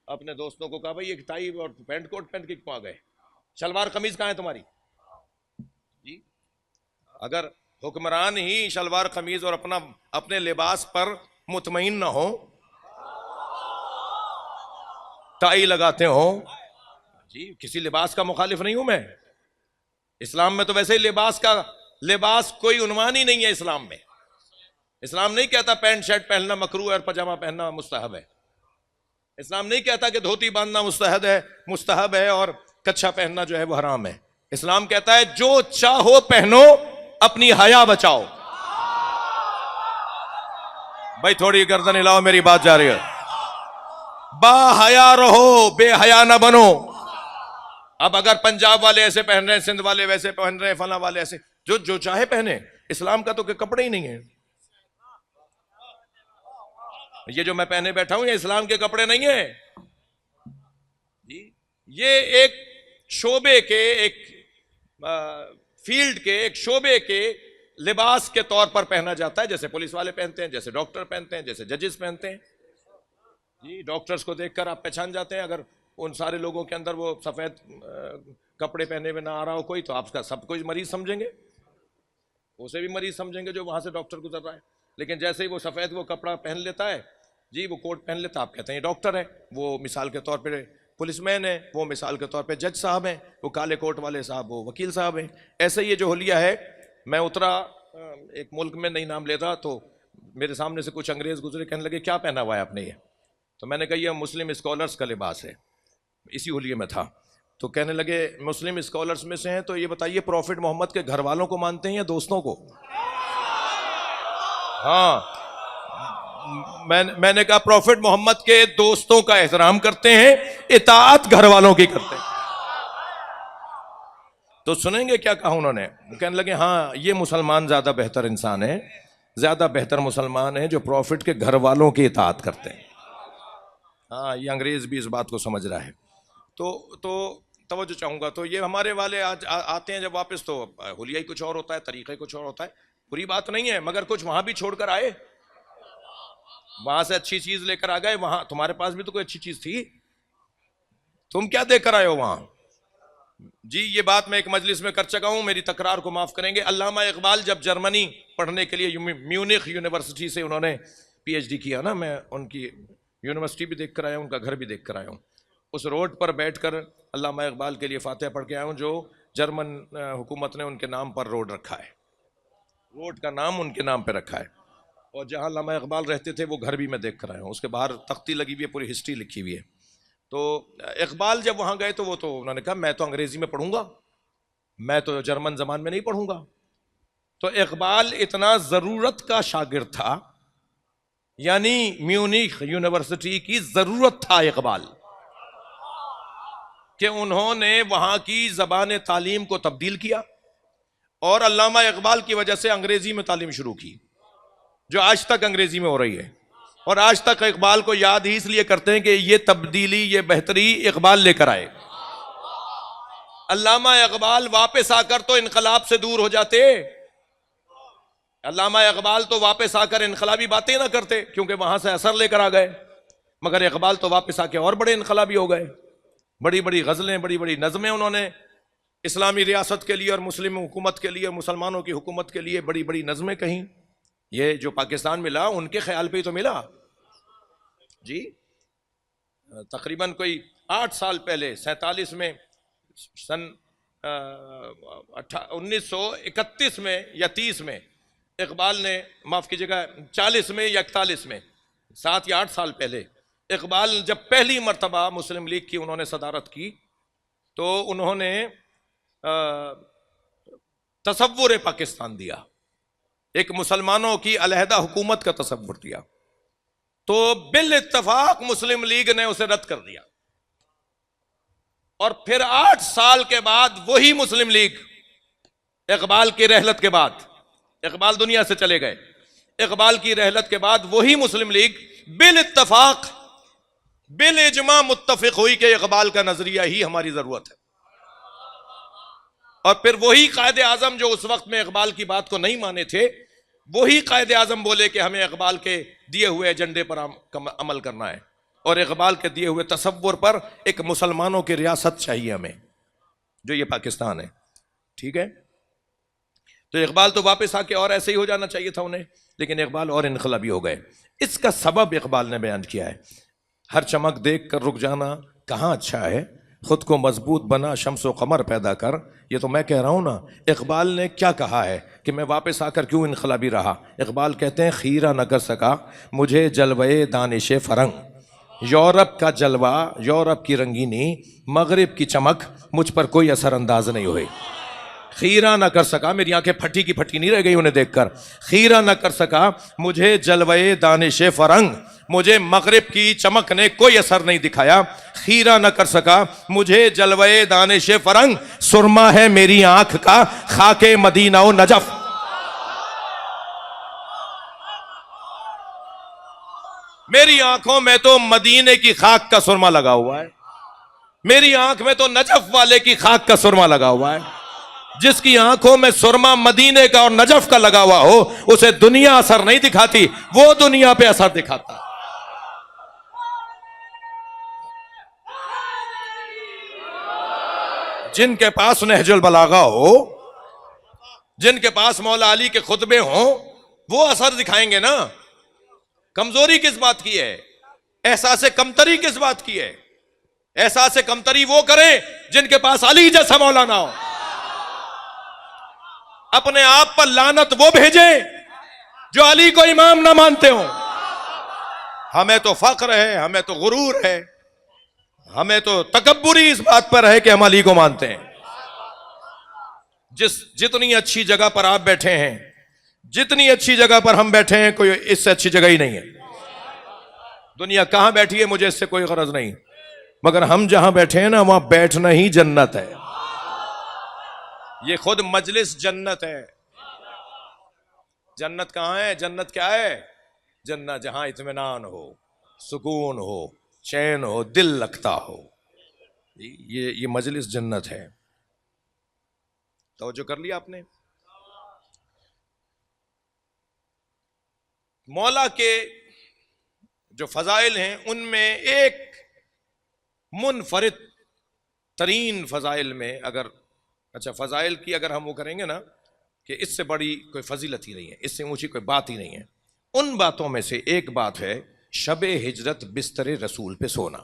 Speaker 1: اپنے دوستوں کو کہا، بھائی یہ ٹائی اور پینٹ کوٹ پہن کے کیوں آ گئے؟ شلوار قمیض کہاں ہے تمہاری؟ جی، اگر حکمران ہی شلوار قمیض اور اپنے لباس پر مطمئن نہ ہو، ٹائی لگاتے ہوں، جی کسی لباس کا مخالف نہیں ہوں میں. اسلام میں تو ویسے ہی لباس کوئی عنوان ہی نہیں ہے. اسلام میں، اسلام نہیں کہتا پینٹ شرٹ پہننا مکروہ ہے اور پاجامہ پہننا مستحب ہے. اسلام نہیں کہتا کہ دھوتی باندھنا مستحب ہے اور کچھا پہننا جو ہے وہ حرام ہے. اسلام کہتا ہے جو چاہو پہنو، اپنی حیا بچاؤ. بھائی تھوڑی گردن ہلاؤ، میری بات جا رہی ہے. با حیا رہو، بے حیا نہ بنو. اب اگر پنجاب والے ایسے پہن رہے ہیں، سندھ والے ویسے پہن رہے ہیں، فلاں والے ایسے، جو چاہے پہنے. اسلام کا تو کہ کپڑے ہی نہیں ہیں. یہ جو میں پہنے بیٹھا ہوں یہ اسلام کے کپڑے نہیں ہیں. یہ ایک شعبے کے، ایک فیلڈ کے، ایک شعبے کے لباس کے طور پر پہنا جاتا ہے، جیسے پولیس والے پہنتے ہیں، جیسے ڈاکٹر پہنتے ہیں، جیسے ججز پہنتے ہیں. جی ڈاکٹرز کو دیکھ کر آپ پہچان جاتے ہیں. اگر ان سارے لوگوں کے اندر وہ سفید کپڑے پہنے ہوئے نہ آ رہا ہو کوئی، تو آپ کا سب کوئی مریض سمجھیں گے، اسے بھی مریض سمجھیں گے جو وہاں سے ڈاکٹر گزر رہا ہے. لیکن جیسے ہی وہ سفید وہ کپڑا پہن لیتا ہے، جی وہ کوٹ پہن لیتا، آپ کہتے ہیں یہ ڈاکٹر ہے. وہ مثال کے طور پہ پولیس مین ہے، وہ مثال کے طور پہ جج صاحب ہیں، وہ کالے کوٹ والے صاحب وہ وکیل صاحب ہیں. ایسے یہ جو حلیہ ہے. میں اترا ایک ملک میں، نہیں نام لیتا، تو میرے سامنے سے کچھ انگریز گزرے، کہنے لگے کیا پہنا ہوا ہے آپ نے یہ؟ تو میں نے کہا یہ مسلم اسکالرز کا لباس ہے. اسی حلیے میں تھا. تو کہنے لگے مسلم اسکالرز میں سے ہیں تو یہ بتائیے پروفٹ محمد کے گھر والوں کو مانتے ہیں یا دوستوں کو؟ ہاں، میں نے کہا پروفٹ محمد کے دوستوں کا احترام کرتے ہیں، اطاعت گھر والوں کی کرتے ہیں. تو سنیں گے کیا کہا انہوں نے. کہنے لگے ہاں یہ مسلمان زیادہ بہتر انسان ہے، زیادہ بہتر مسلمان ہیں جو پروفٹ کے گھر والوں کی اطاعت کرتے ہیں. ہاں یہ انگریز بھی اس بات کو سمجھ رہا ہے. تو توجہ چاہوں گا. تو یہ ہمارے والے آج آتے ہیں جب واپس، تو حلیہ ہی کچھ اور ہوتا ہے، طریقہ کچھ اور ہوتا ہے. بری بات نہیں ہے، مگر کچھ وہاں بھی چھوڑ کر آئے، وہاں سے اچھی چیز لے کر آ گئے. وہاں تمہارے پاس بھی تو کوئی اچھی چیز تھی، تم کیا دے کر آئے ہو وہاں؟ جی یہ بات میں ایک مجلس میں کر چکا ہوں، میری تکرار کو معاف کریں گے. علامہ اقبال جب جرمنی پڑھنے کے لیے میونخ یونیورسٹی سے انہوں نے پی ایچ ڈی کیا نا، میں ان کی یونیورسٹی بھی دیکھ کر آیا ہوں، ان کا گھر بھی دیکھ کر آیا ہوں. اس روڈ پر بیٹھ کر علامہ اقبال کے لیے فاتحہ پڑھ کے آیا ہوں، جو جرمن حکومت نے ان کے نام پر روڈ رکھا ہے، روڈ کا نام ان کے نام پہ رکھا ہے. اور جہاں علامہ اقبال رہتے تھے وہ گھر بھی میں دیکھ کر آیا ہوں، اس کے باہر تختی لگی ہوئی ہے، پوری ہسٹری لکھی ہوئی ہے. تو اقبال جب وہاں گئے تو انہوں نے کہا میں تو انگریزی میں پڑھوں گا، میں تو جرمن زبان میں نہیں پڑھوں گا. تو اقبال اتنا ضرورت کا شاگرد تھا، یعنی میونخ یونیورسٹی کی ضرورت تھا اقبال، کہ انہوں نے وہاں کی زبان تعلیم کو تبدیل کیا، اور علامہ اقبال کی وجہ سے انگریزی میں تعلیم شروع کی، جو آج تک انگریزی میں ہو رہی ہے. اور آج تک اقبال کو یاد ہی اس لیے کرتے ہیں کہ یہ تبدیلی، یہ بہتری اقبال لے کر آئے. علامہ اقبال واپس آ کر تو انقلاب سے دور ہو جاتے، علامہ اقبال تو واپس آ کر انقلابی باتیں نہ کرتے کیونکہ وہاں سے اثر لے کر آ گئے، مگر اقبال تو واپس آ کے اور بڑے انقلابی ہو گئے. بڑی بڑی غزلیں، بڑی بڑی نظمیں انہوں نے اسلامی ریاست کے لیے اور مسلم حکومت کے لیے اور مسلمانوں کی حکومت کے لیے بڑی بڑی نظمیں کہیں. یہ جو پاکستان ملا ان کے خیال پہ ہی تو ملا جی. تقریباً کوئی 8 سال پہلے 47 میں، سن 1931 میں یا 30 میں اقبال نے، معاف کیجیے گا 40 میں یا 41 میں، 7 یا 8 سال پہلے اقبال جب پہلی مرتبہ مسلم لیگ کی انہوں نے صدارت کی تو انہوں نے تصور پاکستان دیا، ایک مسلمانوں کی علیحدہ حکومت کا تصور دیا. تو بالاتفاق مسلم لیگ نے اسے رد کر دیا، اور پھر 8 سال کے بعد وہی مسلم لیگ، اقبال کی رحلت کے بعد، اقبال دنیا سے چلے گئے، اقبال کی رحلت کے بعد وہی مسلم لیگ بالاتفاق بالاجماع متفق ہوئی کہ اقبال کا نظریہ ہی ہماری ضرورت ہے. اور پھر وہی قائد اعظم جو اس وقت میں اقبال کی بات کو نہیں مانے تھے، وہی قائد اعظم بولے کہ ہمیں اقبال کے دیے ہوئے ایجنڈے پر عمل کرنا ہے، اور اقبال کے دیے ہوئے تصور پر ایک مسلمانوں کی ریاست چاہیے ہمیں، جو یہ پاکستان ہے. ٹھیک ہے، تو اقبال تو واپس آ کے اور ایسے ہی ہو جانا چاہیے تھا انہیں، لیکن اقبال اور انقلابی ہو گئے. اس کا سبب اقبال نے بیان کیا ہے. ہر چمک دیکھ کر رک جانا کہاں اچھا ہے، خود کو مضبوط بنا شمس و قمر پیدا کر. یہ تو میں کہہ رہا ہوں نا، اقبال نے کیا کہا ہے کہ میں واپس آ کر کیوں انقلابی رہا. اقبال کہتے ہیں خیرہ نہ کر سکا مجھے جلوے دانش فرنگ، یورپ کا جلوہ، یورپ کی رنگینی، مغرب کی چمک مجھ پر کوئی اثر انداز نہیں ہوئی. خیرہ نہ کر سکا، میری آنکھیں پھٹی کی پھٹی نہیں رہ گئی انہیں دیکھ کر. خیرہ نہ کر سکا مجھے جلوے دانش فرنگ، مجھے مغرب کی چمک نے کوئی اثر نہیں دکھایا. خیرہ نہ کر سکا مجھے جلوے دانش فرنگ، سرما ہے میری آنکھ کا خاک مدینہ و نجف. میری آنکھوں میں تو مدینے کی خاک کا سرما لگا ہوا ہے، میری آنکھ میں تو نجف والے کی خاک کا سرما لگا ہوا ہے. جس کی آنکھوں میں سرما مدینے کا اور نجف کا لگا ہوا ہو اسے دنیا اثر نہیں دکھاتی، وہ دنیا پہ اثر دکھاتا ہے. جن کے پاس نہج البلاغہ ہو، جن کے پاس مولا علی کے خطبے ہوں، وہ اثر دکھائیں گے نا. کمزوری کس بات کی ہے، احساس کمتری کس بات کی ہے؟ احساس کمتری وہ کریں جن کے پاس علی جیسا مولانا ہو. اپنے آپ پر لعنت وہ بھیجیں جو علی کو امام نہ مانتے ہوں. ہمیں تو فخر ہے، ہمیں تو غرور ہے، ہمیں تو تکبری اس بات پر ہے کہ ہم علی کو مانتے ہیں. جتنی اچھی جگہ پر آپ بیٹھے ہیں، جتنی اچھی جگہ پر ہم بیٹھے ہیں، کوئی اس سے اچھی جگہ ہی نہیں ہے. دنیا کہاں بیٹھی ہے مجھے اس سے کوئی غرض نہیں، مگر ہم جہاں بیٹھے ہیں نا وہاں بیٹھنا ہی جنت ہے. یہ خود مجلس جنت ہے. جنت کہاں ہے؟ جنت کیا ہے؟ جنت جہاں اطمینان ہو، سکون ہو، چین ہو، دل لگتا ہو. یہ مجلس جنت ہے. توجہ کر لیا آپ نے؟ مولا کے جو فضائل ہیں ان میں ایک منفرد ترین فضائل میں، فضائل کی اگر ہم وہ کریں گے نا کہ اس سے بڑی کوئی فضیلت ہی نہیں ہے، اس سے اونچی کوئی بات ہی نہیں ہے. ان باتوں میں سے ایک بات ہے شب ہجرت بستر رسول پہ سونا.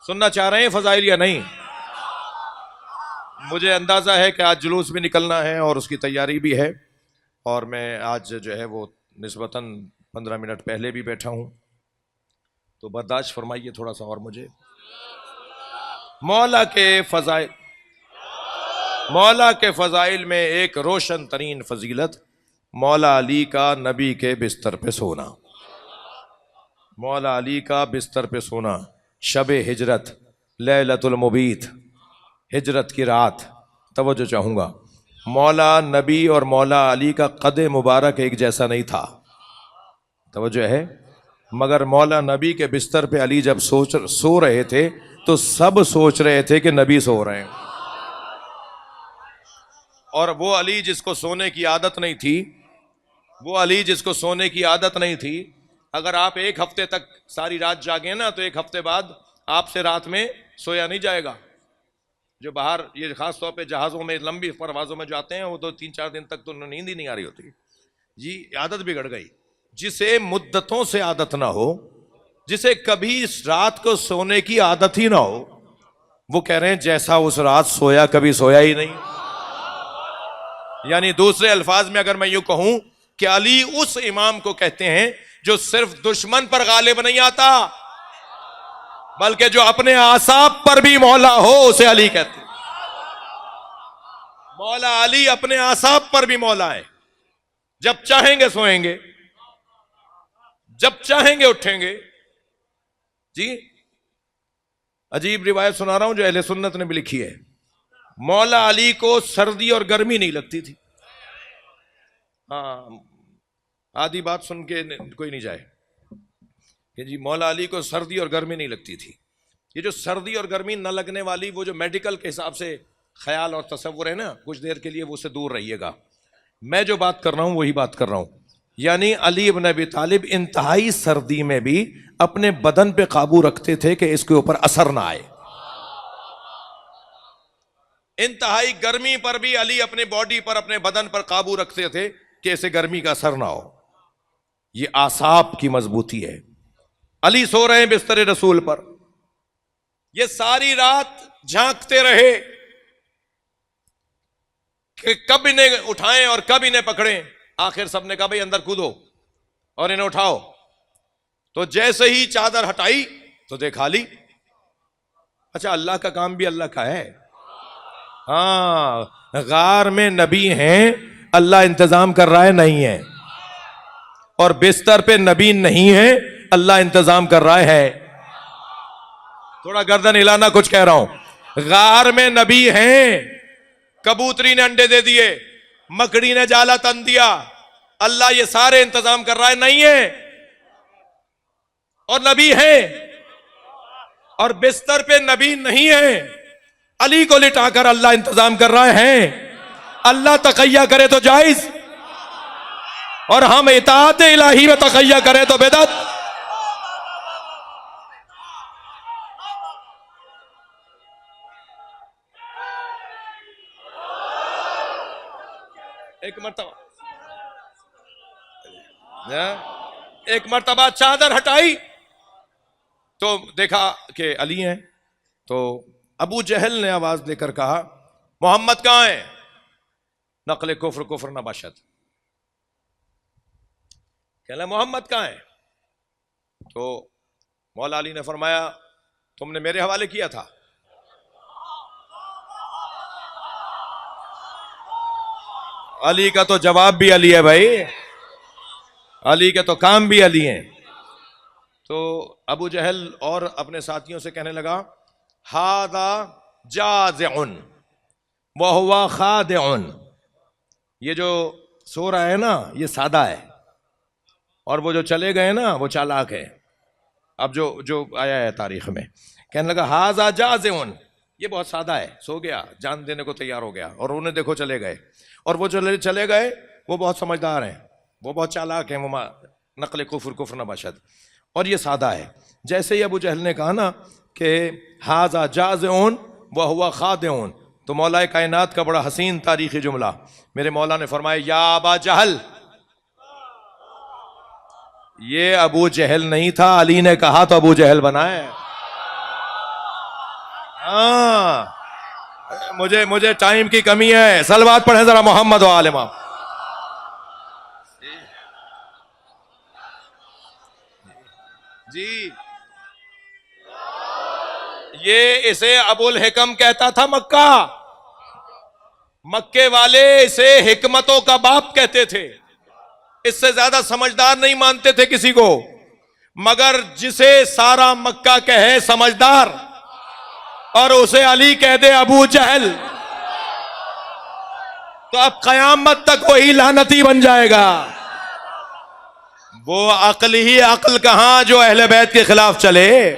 Speaker 1: سننا چاہ رہے ہیں فضائل یا نہیں؟ مجھے اندازہ ہے کہ آج جلوس بھی نکلنا ہے اور اس کی تیاری بھی ہے، اور میں آج جو ہے وہ نسبتاً 15 منٹ پہلے بھی بیٹھا ہوں، تو برداشت فرمائیے تھوڑا سا. اور مجھے مولا کے فضائل میں ایک روشن ترین فضیلت مولا علی کا نبی کے بستر پہ سونا. مولا علی کا بستر پہ سونا، شب ہجرت، لیلۃ المبیت، ہجرت کی رات. توجہ چاہوں گا، مولا نبی اور مولا علی کا قد مبارک ایک جیسا نہیں تھا، توجہ ہے، مگر مولا نبی کے بستر پہ علی جب سو رہے تھے تو سب سوچ رہے تھے کہ نبی سو رہے ہیں. اور وہ علی جس کو سونے کی عادت نہیں تھی، اگر آپ ایک ہفتے تک ساری رات جاگیں نا تو ایک ہفتے بعد آپ سے رات میں سویا نہیں جائے گا. جو باہر یہ خاص طور پہ جہازوں میں لمبی پروازوں میں جو آتے ہیں وہ تو 3-4 دن تک تو نیند ہی نہیں آ رہی ہوتی. جی عادت بگڑ گئی. جسے مدتوں سے عادت نہ ہو، جسے کبھی اس رات کو سونے کی عادت ہی نہ ہو، وہ کہہ رہے ہیں جیسا اس رات سویا کبھی سویا ہی نہیں. یعنی دوسرے الفاظ میں اگر میں یوں کہوں کہ علی اس امام کو کہتے ہیں جو صرف دشمن پر غالب نہیں آتا بلکہ جو اپنے اعصاب پر بھی مولا ہو اسے علی کہتے ہیں. مولا علی اپنے اعصاب پر بھی مولا ہے. جب چاہیں گے سوئیں گے، جب چاہیں گے اٹھیں گے. جی عجیب روایت سنا رہا ہوں جو اہل سنت نے بھی لکھی ہے. مولا علی کو سردی اور گرمی نہیں لگتی تھی. ہاں آدھی بات سن کے کوئی نہیں جائے کہ جی مولا علی کو سردی اور گرمی نہیں لگتی تھی. یہ جو سردی اور گرمی نہ لگنے والی وہ جو میڈیکل کے حساب سے خیال اور تصور ہے نا، کچھ دیر کے لیے وہ سے دور رہیے گا. میں جو بات کر رہا ہوں وہی بات کر رہا ہوں. یعنی علی ابن ابی طالب انتہائی سردی میں بھی اپنے بدن پہ قابو رکھتے تھے کہ اس کے اوپر اثر نہ آئے. انتہائی گرمی پر بھی علی اپنے باڈی پر، اپنے بدن پر قابو رکھتے تھے کہ اسے گرمی کا اثر نہ ہو. یہ اعصاب کی مضبوطی ہے. علی سو رہے ہیں بستر رسول پر، یہ ساری رات جھانکتے رہے کہ کب انہیں اٹھائیں اور کب انہیں پکڑیں. آخر سب نے کہا بھئی اندر کودو اور انہیں اٹھاؤ. تو جیسے ہی چادر ہٹائی تو دیکھا لی. اچھا اللہ کا کام بھی اللہ کا ہے. ہاں غار میں نبی ہیں، اللہ انتظام کر رہا ہے نہیں ہے، اور بستر پہ نبی نہیں ہے، اللہ انتظام کر رہا ہے. تھوڑا گردن ہلانا، کچھ کہہ رہا ہوں. غار میں نبی ہیں، کبوتری نے انڈے دے دیے، مکڑی نے جالا تن دیا، اللہ یہ سارے انتظام کر رہا ہے نہیں ہے، اور نبی ہیں. اور بستر پہ نبی نہیں ہے، علی کو لٹا کر اللہ انتظام کر رہا ہے. اللہ تقیہ کرے تو جائز، اور ہم اطاعت الہی میں تقیہ کریں تو بدعت. ایک مرتبہ چادر ہٹائی تو دیکھا کہ علی ہیں. تو ابو جہل نے آواز دے کر کہا محمد کہاں ہے؟ نقل کفر کفر نہ باشد. کہنا محمد کہاں ہے؟ تو مولا علی نے فرمایا تم نے میرے حوالے کیا تھا. علی کا تو جواب بھی علی ہے بھائی، علی کے تو کام بھی علی ہیں. تو ابو جہل اور اپنے ساتھیوں سے کہنے لگا ھذا جازع وہو خادع. یہ جو سو رہا ہے نا یہ سادہ ہے، اور وہ جو چلے گئے نا وہ چالاک ہے. اب جو آیا ہے تاریخ میں، کہنے لگا ھذا جازع، یہ بہت سادہ ہے، سو گیا، جان دینے کو تیار ہو گیا، اور انہیں دیکھو چلے گئے. اور وہ چلے گئے وہ بہت سمجھدار ہیں، وہ بہت چالاک ہیں، وہ نقل کفر کفر نہ باشد، اور یہ سادہ ہے. جیسے ہی ابو جہل نے کہا نا کہ ھذا جازع وہو خادع، تو مولا کائنات کا بڑا حسین تاریخی جملہ میرے مولا نے فرمایا یا ابا جہل یہ ابو جہل نہیں تھا، علی نے کہا تو ابو جہل بنا ہے. ہاں مجھے ٹائم کی کمی ہے. صلوات پڑھیں ذرا محمد و آل محمد. جی یہ اسے ابو الحکم کہتا تھا مکہ. مکے والے اسے حکمتوں کا باپ کہتے تھے. اس سے زیادہ سمجھدار نہیں مانتے تھے کسی کو. مگر جسے سارا مکہ کہے سمجھدار اور اسے علی کہہ دے ابو جہل تو اب قیامت تک وہی لعنتی بن جائے گا. وہ عقل ہی عقل کہاں جو اہل بیت کے خلاف چلے.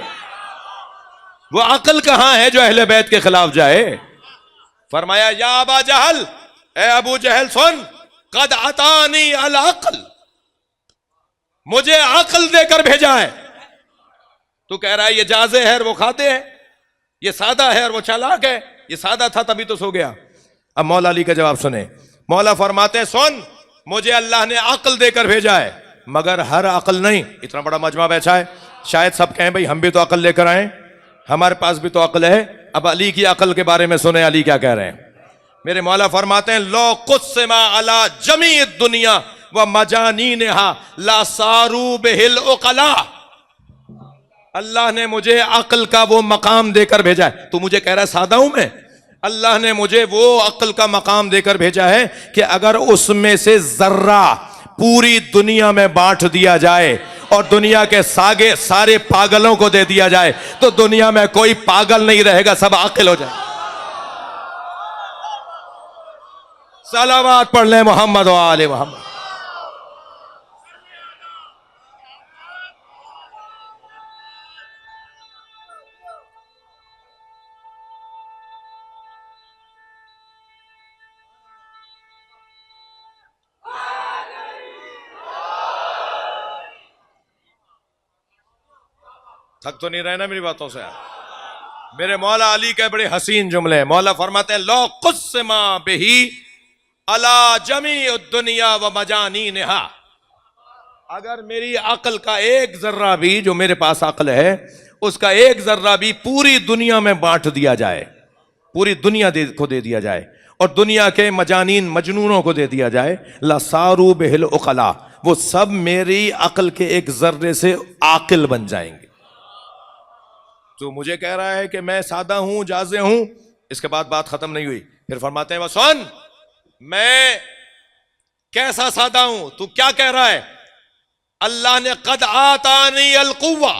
Speaker 1: وہ عقل کہاں ہے جو اہل بیت کے خلاف جائے. فرمایا یا ابا جہل، اے ابو جہل سن، قد عطانی العقل، مجھے عقل دے کر بھیجا ہے. تو کہہ رہا ہے یہ جازے ہے اور وہ کھاتے ہیں، یہ سادہ ہے اور وہ چالاک ہے. یہ سادہ تھا تبھی تو سو گیا. اب مولا علی کا جواب سنیں. مولا فرماتے ہیں سن، مجھے اللہ نے عقل دے کر بھیجا ہے مگر ہر عقل نہیں. اتنا بڑا مجمع بیٹھا ہے، شاید سب کہیں بھئی ہم بھی تو عقل لے کر آئیں، ہمارے پاس بھی تو عقل ہے. اب علی کی عقل کے بارے میں سنیں علی کیا کہہ رہے ہیں. میرے مولا فرماتے ہیں لو قسم علی جمیع الدنیا ومجانینہا لا سارو بہ العقلاء. اللہ نے مجھے عقل کا وہ مقام دے کر بھیجا ہے. تو مجھے کہہ رہا ہے سادہ ہوں میں. اللہ نے مجھے وہ عقل کا مقام دے کر بھیجا ہے کہ اگر اس میں سے ذرہ پوری دنیا میں بانٹ دیا جائے اور دنیا کے سارے پاگلوں کو دے دیا جائے تو دنیا میں کوئی پاگل نہیں رہے گا، سب عاقل ہو جائے. صلوات پڑھ لیں محمد و آل محمد. تھک تو نہیں رہے نا میری باتوں سے. میرے مولا علی کے بڑے حسین جملے. مولا فرماتے ہیں لو قسم بہی علی جمیع الدنیا ومجانینہا. اگر میری عقل کا ایک ذرہ بھی، جو میرے پاس عقل ہے اس کا ایک ذرہ بھی پوری دنیا میں بانٹ دیا جائے، پوری دنیا کو دے دیا جائے اور دنیا کے مجانین مجنونوں کو دے دیا جائے، لَصَارُوا بِهِ الْعُقَلَاء، وہ سب میری عقل کے ایک ذرے سے عاقل بن جائیں گے. تو مجھے کہہ رہا ہے کہ میں سادہ ہوں، جازے ہوں. اس کے بعد بات ختم نہیں ہوئی. پھر فرماتے ہیں وہ سن، میں کیسا سادہ ہوں، تو کیا کہہ رہا ہے. اللہ نے قد آتانی القوہ،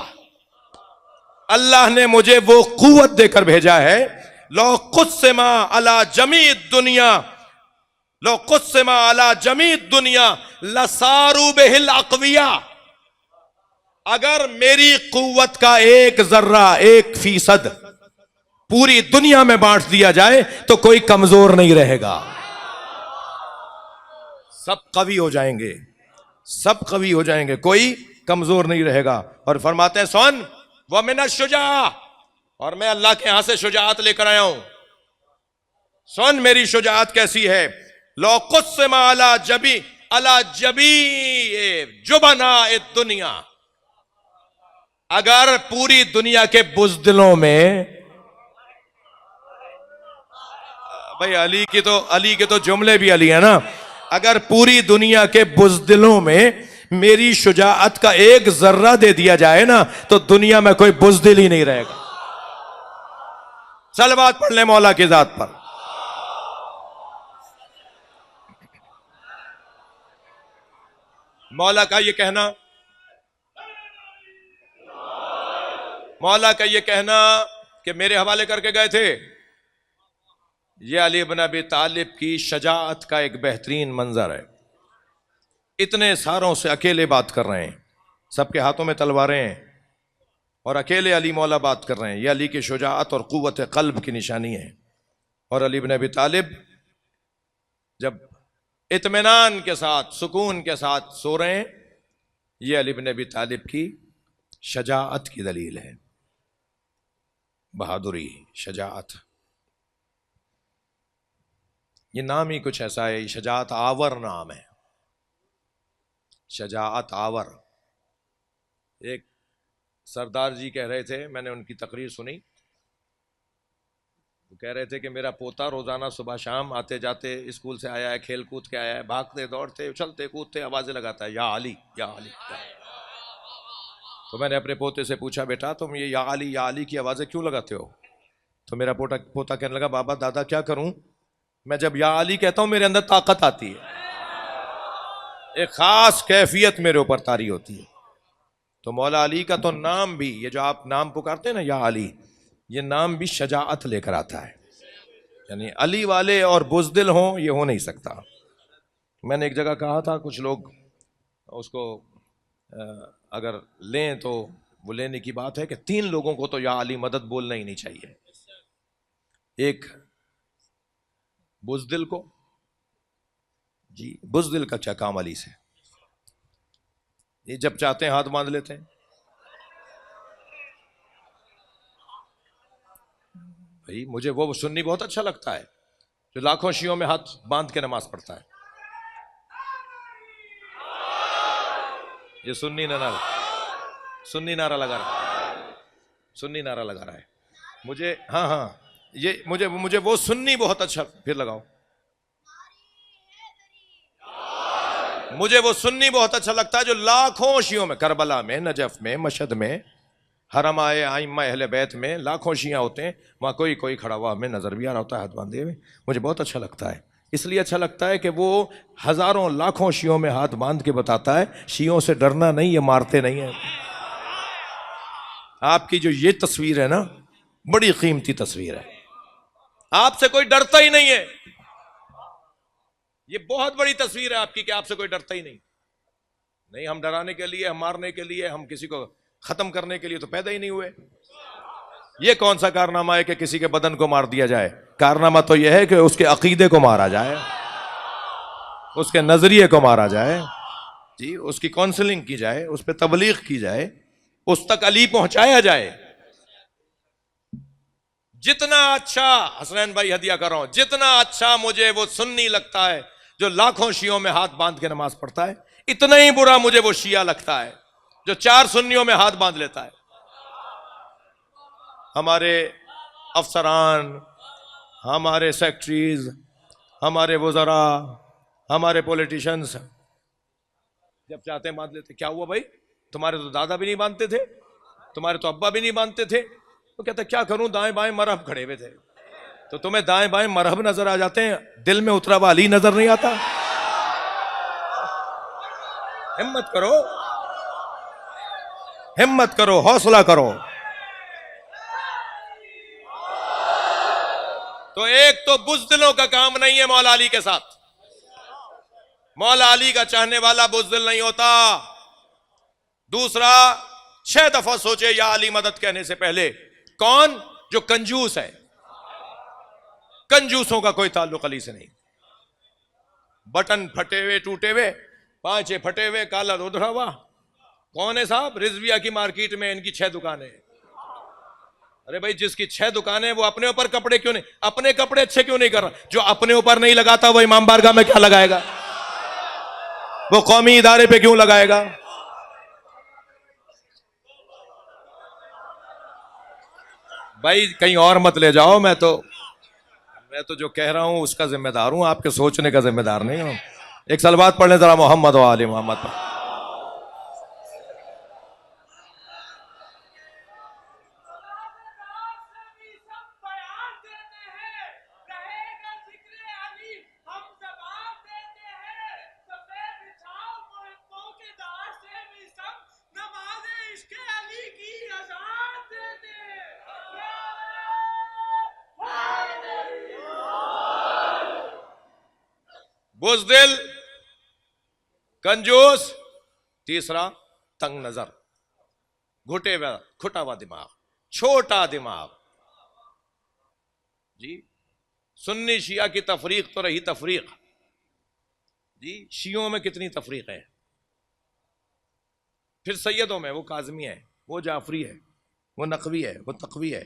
Speaker 1: اللہ نے مجھے وہ قوت دے کر بھیجا ہے. لو قسم علی جمیع الدنیا، لو قسم علی جمیع الدنیا لصاروا بہ الاقویاء. اگر میری قوت کا ایک ذرہ، 1% پوری دنیا میں بانٹ دیا جائے تو کوئی کمزور نہیں رہے گا، سب قوی ہو جائیں گے، سب قوی ہو جائیں گے، کوئی کمزور نہیں رہے گا. اور فرماتے ہیں سن وَمِنَ الشُّجَاعَ، اور میں اللہ کے ہاں سے شجاعت لے کر آیا ہوں. سن میری شجاعت کیسی ہے. لو قسم علی جبیع جبناء الدنیا، اگر پوری دنیا کے بزدلوں میں، بھئی علی کے تو جملے بھی علی ہے نا، اگر پوری دنیا کے بزدلوں میں میری شجاعت کا ایک ذرہ دے دیا جائے نا تو دنیا میں کوئی بزدل ہی نہیں رہے گا. صلوات پڑھ لیں مولا کی ذات پر. مولا کا یہ کہنا کہ میرے حوالے کر کے گئے تھے، یہ علی بن ابی طالب کی شجاعت کا ایک بہترین منظر ہے. اتنے ساروں سے اکیلے بات کر رہے ہیں، سب کے ہاتھوں میں تلواریں ہیں اور اکیلے علی مولا بات کر رہے ہیں. یہ علی کی شجاعت اور قوت قلب کی نشانی ہے. اور علی بن ابی طالب جب اطمینان کے ساتھ، سکون کے ساتھ سو رہے ہیں، یہ علی بن ابی طالب کی شجاعت کی دلیل ہے. بہادری، شجاعت، یہ نام ہی کچھ ایسا ہے. شجاعت آور نام ہے، شجاعت آور. ایک سردار جی کہہ رہے تھے، میں نے ان کی تقریر سنی، وہ کہہ رہے تھے کہ میرا پوتا روزانہ صبح شام آتے جاتے اسکول سے آیا ہے، کھیل کود کے آیا ہے، بھاگتے دوڑتے اچھلتے کودتے آوازیں لگاتا ہے، یا علی یا علی یا علی۔ تو میں نے اپنے پوتے سے پوچھا، بیٹا تم یہ یا علی کی آوازیں کیوں لگاتے ہو؟ تو میرا پوتا کہنے لگا، بابا دادا کیا کروں، میں جب یا علی کہتا ہوں میرے اندر طاقت آتی ہے، ایک خاص کیفیت میرے اوپر طاری ہوتی ہے۔ تو مولا علی کا تو نام بھی، یہ جو آپ نام پکارتے ہیں نا یا علی، یہ نام بھی شجاعت لے کر آتا ہے، یعنی علی والے اور بزدل ہوں یہ ہو نہیں سکتا۔ میں نے ایک جگہ کہا تھا، کچھ لوگ اس کو اگر لیں تو وہ لینے کی بات ہے کہ 3 لوگوں کو تو یا علی مدد بولنا ہی نہیں چاہیے، ایک بزدل کو، جی بزدل کا کیا کام علی سے، یہ جب چاہتے ہیں ہاتھ باندھ لیتے ہیں، بھائی مجھے وہ سنی بہت اچھا لگتا ہے جو لاکھوں شیعوں میں ہاتھ باندھ کے نماز پڑھتا ہے، یہ سنی نعرہ لگا رہا ہے، سنی نعرہ لگا رہا ہے مجھے، ہاں یہ مجھے وہ سنی بہت اچھا، پھر لگاؤ، مجھے وہ سنی بہت اچھا لگتا ہے جو لاکھوں شیعوں میں، کربلا میں، نجف میں، مشہد میں، حرم ائمہ اہل بیت میں لاکھوں شیعہ ہوتے ہیں، وہاں کوئی کھڑا ہوا ہمیں نظر بھی آ رہا ہوتا ہے ہاتھ باندھے ہوئے، مجھے بہت اچھا لگتا ہے، اس لیے اچھا لگتا ہے کہ وہ ہزاروں لاکھوں شیعوں میں ہاتھ باندھ کے بتاتا ہے شیعوں سے ڈرنا نہیں، یہ مارتے نہیں ہیں۔ آپ کی جو یہ تصویر ہے نا، بڑی قیمتی تصویر ہے، آپ سے کوئی ڈرتا ہی نہیں ہے، یہ بہت بڑی تصویر ہے آپ کی کہ آپ سے کوئی ڈرتا ہی نہیں، ہم ڈرانے کے لیے، ہم مارنے کے لیے، ہم کسی کو ختم کرنے کے لیے تو پیدا ہی نہیں ہوئے۔ یہ کون سا کارنامہ ہے کہ کسی کے بدن کو مار دیا جائے؟ کارنامہ تو یہ ہے کہ اس کے عقیدے کو مارا جائے، اس کے نظریے کو مارا جائے، جی اس کی کونسلنگ کی جائے، اس پہ تبلیغ کی جائے، اس تک علی پہنچایا جائے۔ جتنا اچھا، حسنین بھائی ہدیہ کر رہا ہوں، جتنا اچھا مجھے وہ سنی لگتا ہے جو لاکھوں شیعوں میں ہاتھ باندھ کے نماز پڑھتا ہے، اتنا ہی برا مجھے وہ شیعہ لگتا ہے جو 4 سنیوں میں ہاتھ باندھ لیتا ہے۔ ہمارے افسران، ہمارے سیکٹریز، ہمارے وزراء، ہمارے پولیٹیشنز جب چاہتے ہیں باندھ لیتے۔ کیا ہوا بھائی، تمہارے تو دادا بھی نہیں باندھتے تھے، تمہارے تو ابا بھی نہیں باندھتے تھے، تو کہتا کیا کروں، دائیں بائیں مرہب کھڑے ہوئے تھے، تو تمہیں دائیں بائیں مرہب نظر آ جاتے ہیں، دل میں اترا ہوا علی نظر نہیں آتا؟ ہمت کرو، ہمت کرو، حوصلہ کرو۔ تو ایک تو بزدلوں کا کام نہیں ہے مولا علی کے ساتھ، مولا علی کا چاہنے والا بزدل نہیں ہوتا۔ دوسرا، 6 دفعہ سوچے یا علی مدد کہنے سے پہلے، کون؟ جو کنجوس ہے، کنجوسوں کا کوئی تعلق علی سے نہیں، بٹن پھٹے ہوئے ٹوٹے ہوئے، پانچے پھٹے ہوئے، کالا ادھرا ہوا، کون ہے صاحب؟ رضویہ کی مارکیٹ میں ان کی 6 دکانیں۔ ارے بھائی جس کی 6 دکانیں، وہ اپنے اوپر کپڑے کیوں نہیں، اپنے کپڑے اچھے کیوں نہیں کر رہا؟ جو اپنے اوپر نہیں لگاتا وہ امام بارگاہ میں کیا لگائے گا؟ وہ قومی ادارے پہ کیوں لگائے گا؟ بھائی کہیں اور مت لے جاؤ، میں تو جو کہہ رہا ہوں اس کا ذمہ دار ہوں، آپ کے سوچنے کا ذمہ دار نہیں ہوں۔ ایک صلوات پڑھ لیں ذرا محمد و آل محمد پر۔ بزدل، کنجوس، تیسرا تنگ نظر، کھٹا ہوا دماغ، چھوٹا دماغ۔ جی سنی شیعہ کی تفریق تو رہی تفریق، جی شیعوں میں کتنی تفریق ہے، پھر سیدوں میں وہ کاظمی ہے، وہ جعفری ہے، وہ نقوی ہے، وہ تقوی ہے،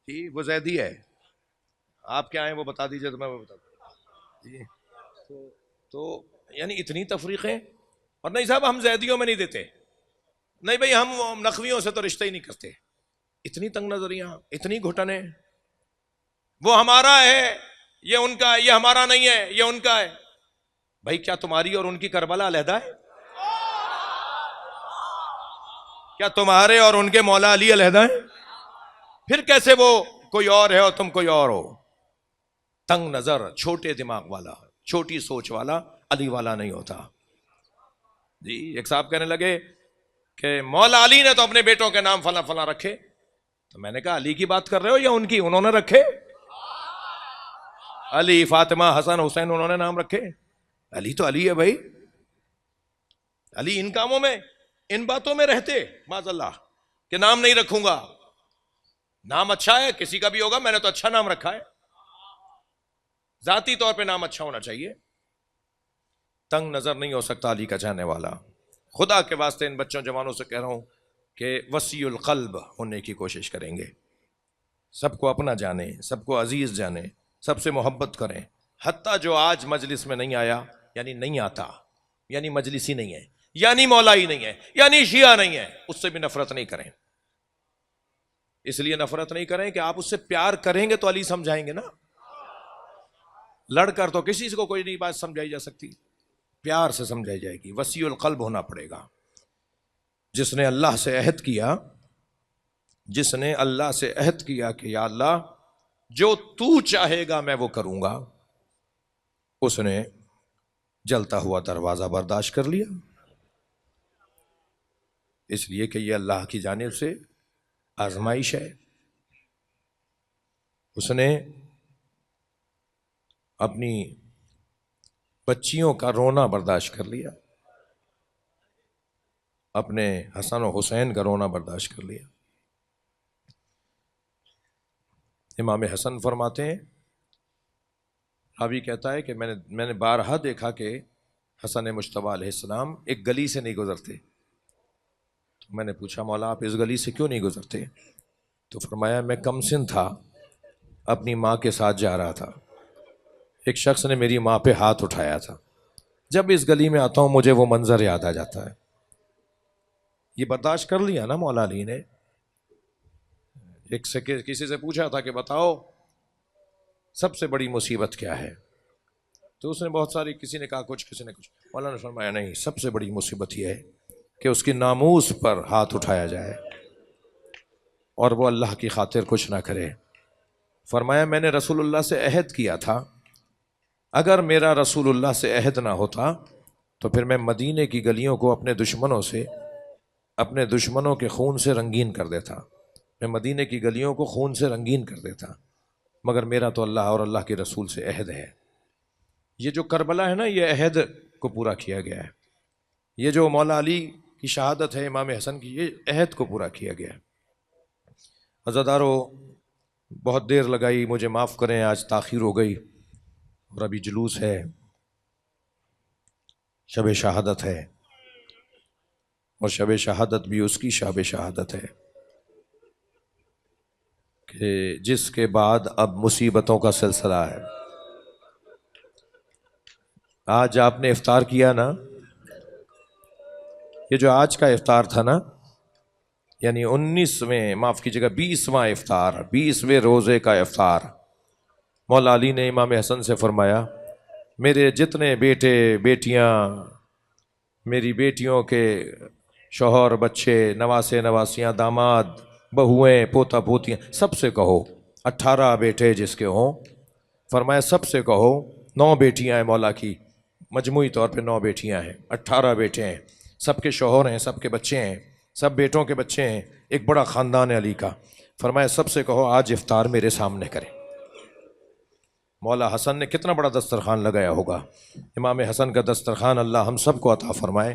Speaker 1: جی وہ زیدی ہے، آپ کیا ہیں وہ بتا دیجئے تو میں وہ بتا دوں جی۔ تو یعنی اتنی تفریقیں، اور نہیں صاحب ہم زیدیوں میں نہیں دیتے، نہیں بھئی ہم نقویوں سے تو رشتہ ہی نہیں کرتے. اتنی تنگ نظریاں، اتنی گھٹنیں، وہ ہمارا ہے یہ ان کا ہے، یہ ہمارا نہیں ہے یہ ان کا ہے. بھائی کیا تمہاری اور ان کی کربلا علیحدہ ہے؟ کیا تمہارے اور ان کے مولا علی علیحدہ ہیں؟ پھر کیسے وہ کوئی اور ہے اور تم کوئی اور ہو؟ تنگ نظر، چھوٹے دماغ والا، چھوٹی سوچ والا علی والا نہیں ہوتا. جی ایک صاحب کہنے لگے کہ مولا علی نے تو اپنے بیٹوں کے نام فلاں فلاں رکھے. تو میں نے کہا علی کی بات کر رہے ہو یا ان کی؟ انہوں نے رکھے. علی، فاطمہ، حسن، حسین انہوں نے نام رکھے. علی تو علی ہے بھائی. علی ان کاموں میں، ان باتوں میں رہتے معاذ اللہ کہ نام نہیں رکھوں گا. نام اچھا ہے، کسی کا بھی ہوگا، میں نے تو اچھا نام رکھا ہے. ذاتی طور پہ نام اچھا ہونا چاہیے. تنگ نظر نہیں ہو سکتا علی کا چاہنے والا. خدا کے واسطے ان بچوں جوانوں سے کہہ رہا ہوں کہ وسیع القلب ہونے کی کوشش کریں گے. سب کو اپنا جانیں، سب کو عزیز جانیں، سب سے محبت کریں. حتیٰ جو آج مجلس میں نہیں آیا، یعنی نہیں آتا، یعنی مجلسی نہیں ہے، یعنی مولائی نہیں ہے، یعنی شیعہ نہیں ہے، اس سے بھی نفرت نہیں کریں. اس لیے نفرت نہیں کریں کہ آپ اس سے پیار کریں گے تو علی سمجھائیں گے نا. لڑ کر تو کسی کو کوئی نہیں بات سمجھائی جا سکتی، پیار سے سمجھائی جائے گی. وسیع القلب ہونا پڑے گا. جس نے اللہ سے عہد کیا، جس نے اللہ سے عہد کیا کہ یا اللہ جو تو چاہے گا میں وہ کروں گا، اس نے جلتا ہوا دروازہ برداشت کر لیا. اس لیے کہ یہ اللہ کی جانب سے آزمائش ہے. اس نے اپنی بچیوں کا رونا برداشت کر لیا، اپنے حسن و حسین کا رونا برداشت کر لیا. امام حسن فرماتے ہیں، راوی کہتا ہے کہ میں نے بارہا دیکھا کہ حسن مجتبیٰ علیہ السلام ایک گلی سے نہیں گزرتے. تو میں نے پوچھا مولا آپ اس گلی سے کیوں نہیں گزرتے؟ تو فرمایا میں کم سن تھا، اپنی ماں کے ساتھ جا رہا تھا، ایک شخص نے میری ماں پہ ہاتھ اٹھایا تھا. جب اس گلی میں آتا ہوں مجھے وہ منظر یاد آ جاتا ہے. یہ برداشت کر لیا نا مولا علی نے. ایک سے کسی سے پوچھا تھا کہ بتاؤ سب سے بڑی مصیبت کیا ہے؟ تو اس نے بہت ساری، کسی نے کہا کچھ، کسی نے کچھ. مولا نے فرمایا نہیں، سب سے بڑی مصیبت یہ ہے کہ اس کی ناموس پر ہاتھ اٹھایا جائے اور وہ اللہ کی خاطر کچھ نہ کرے. فرمایا میں نے رسول اللہ سے عہد کیا تھا، اگر میرا رسول اللہ سے عہد نہ ہوتا تو پھر میں مدینے کی گلیوں کو اپنے دشمنوں کے خون سے رنگین کر دیتا. میں مدینے کی گلیوں کو خون سے رنگین کر دیتا، مگر میرا تو اللہ اور اللہ کے رسول سے عہد ہے. یہ جو کربلا ہے نا، یہ عہد کو پورا کیا گیا ہے. یہ جو مولا علی کی شہادت ہے، امام حسن کی، یہ عہد کو پورا کیا گیا ہے. عزادارو بہت دیر لگائی، مجھے معاف کریں، آج تاخیر ہو گئی اور ابھی جلوس ہے، شب شہادت ہے، اور شب شہادت بھی اس کی شب شہادت ہے کہ جس کے بعد اب مصیبتوں کا سلسلہ ہے. آج آپ نے افطار کیا نا، یہ جو آج کا افطار تھا نا، یعنی 20واں افطار، 20ویں روزے کا افطار. مولا علی نے امام حسن سے فرمایا میرے جتنے بیٹے بیٹیاں، میری بیٹیوں کے شوہر، بچے، نواسے نواسیاں، داماد، بہویں، پوتا پوتیاں، سب سے کہو، 18 بیٹے جس کے ہوں، فرمایا سب سے کہو 9 بیٹیاں ہیں مولا کی، مجموعی طور پہ 9 بیٹیاں ہیں، 18 بیٹے ہیں، سب کے شوہر ہیں، سب کے بچے ہیں، سب بیٹوں کے بچے ہیں، ایک بڑا خاندان ہے علی کا. فرمایا سب سے کہو آج افطار میرے سامنے کریں. مولا حسن نے کتنا بڑا دسترخوان لگایا ہوگا. امام حسن کا دسترخوان اللہ ہم سب کو عطا فرمائے.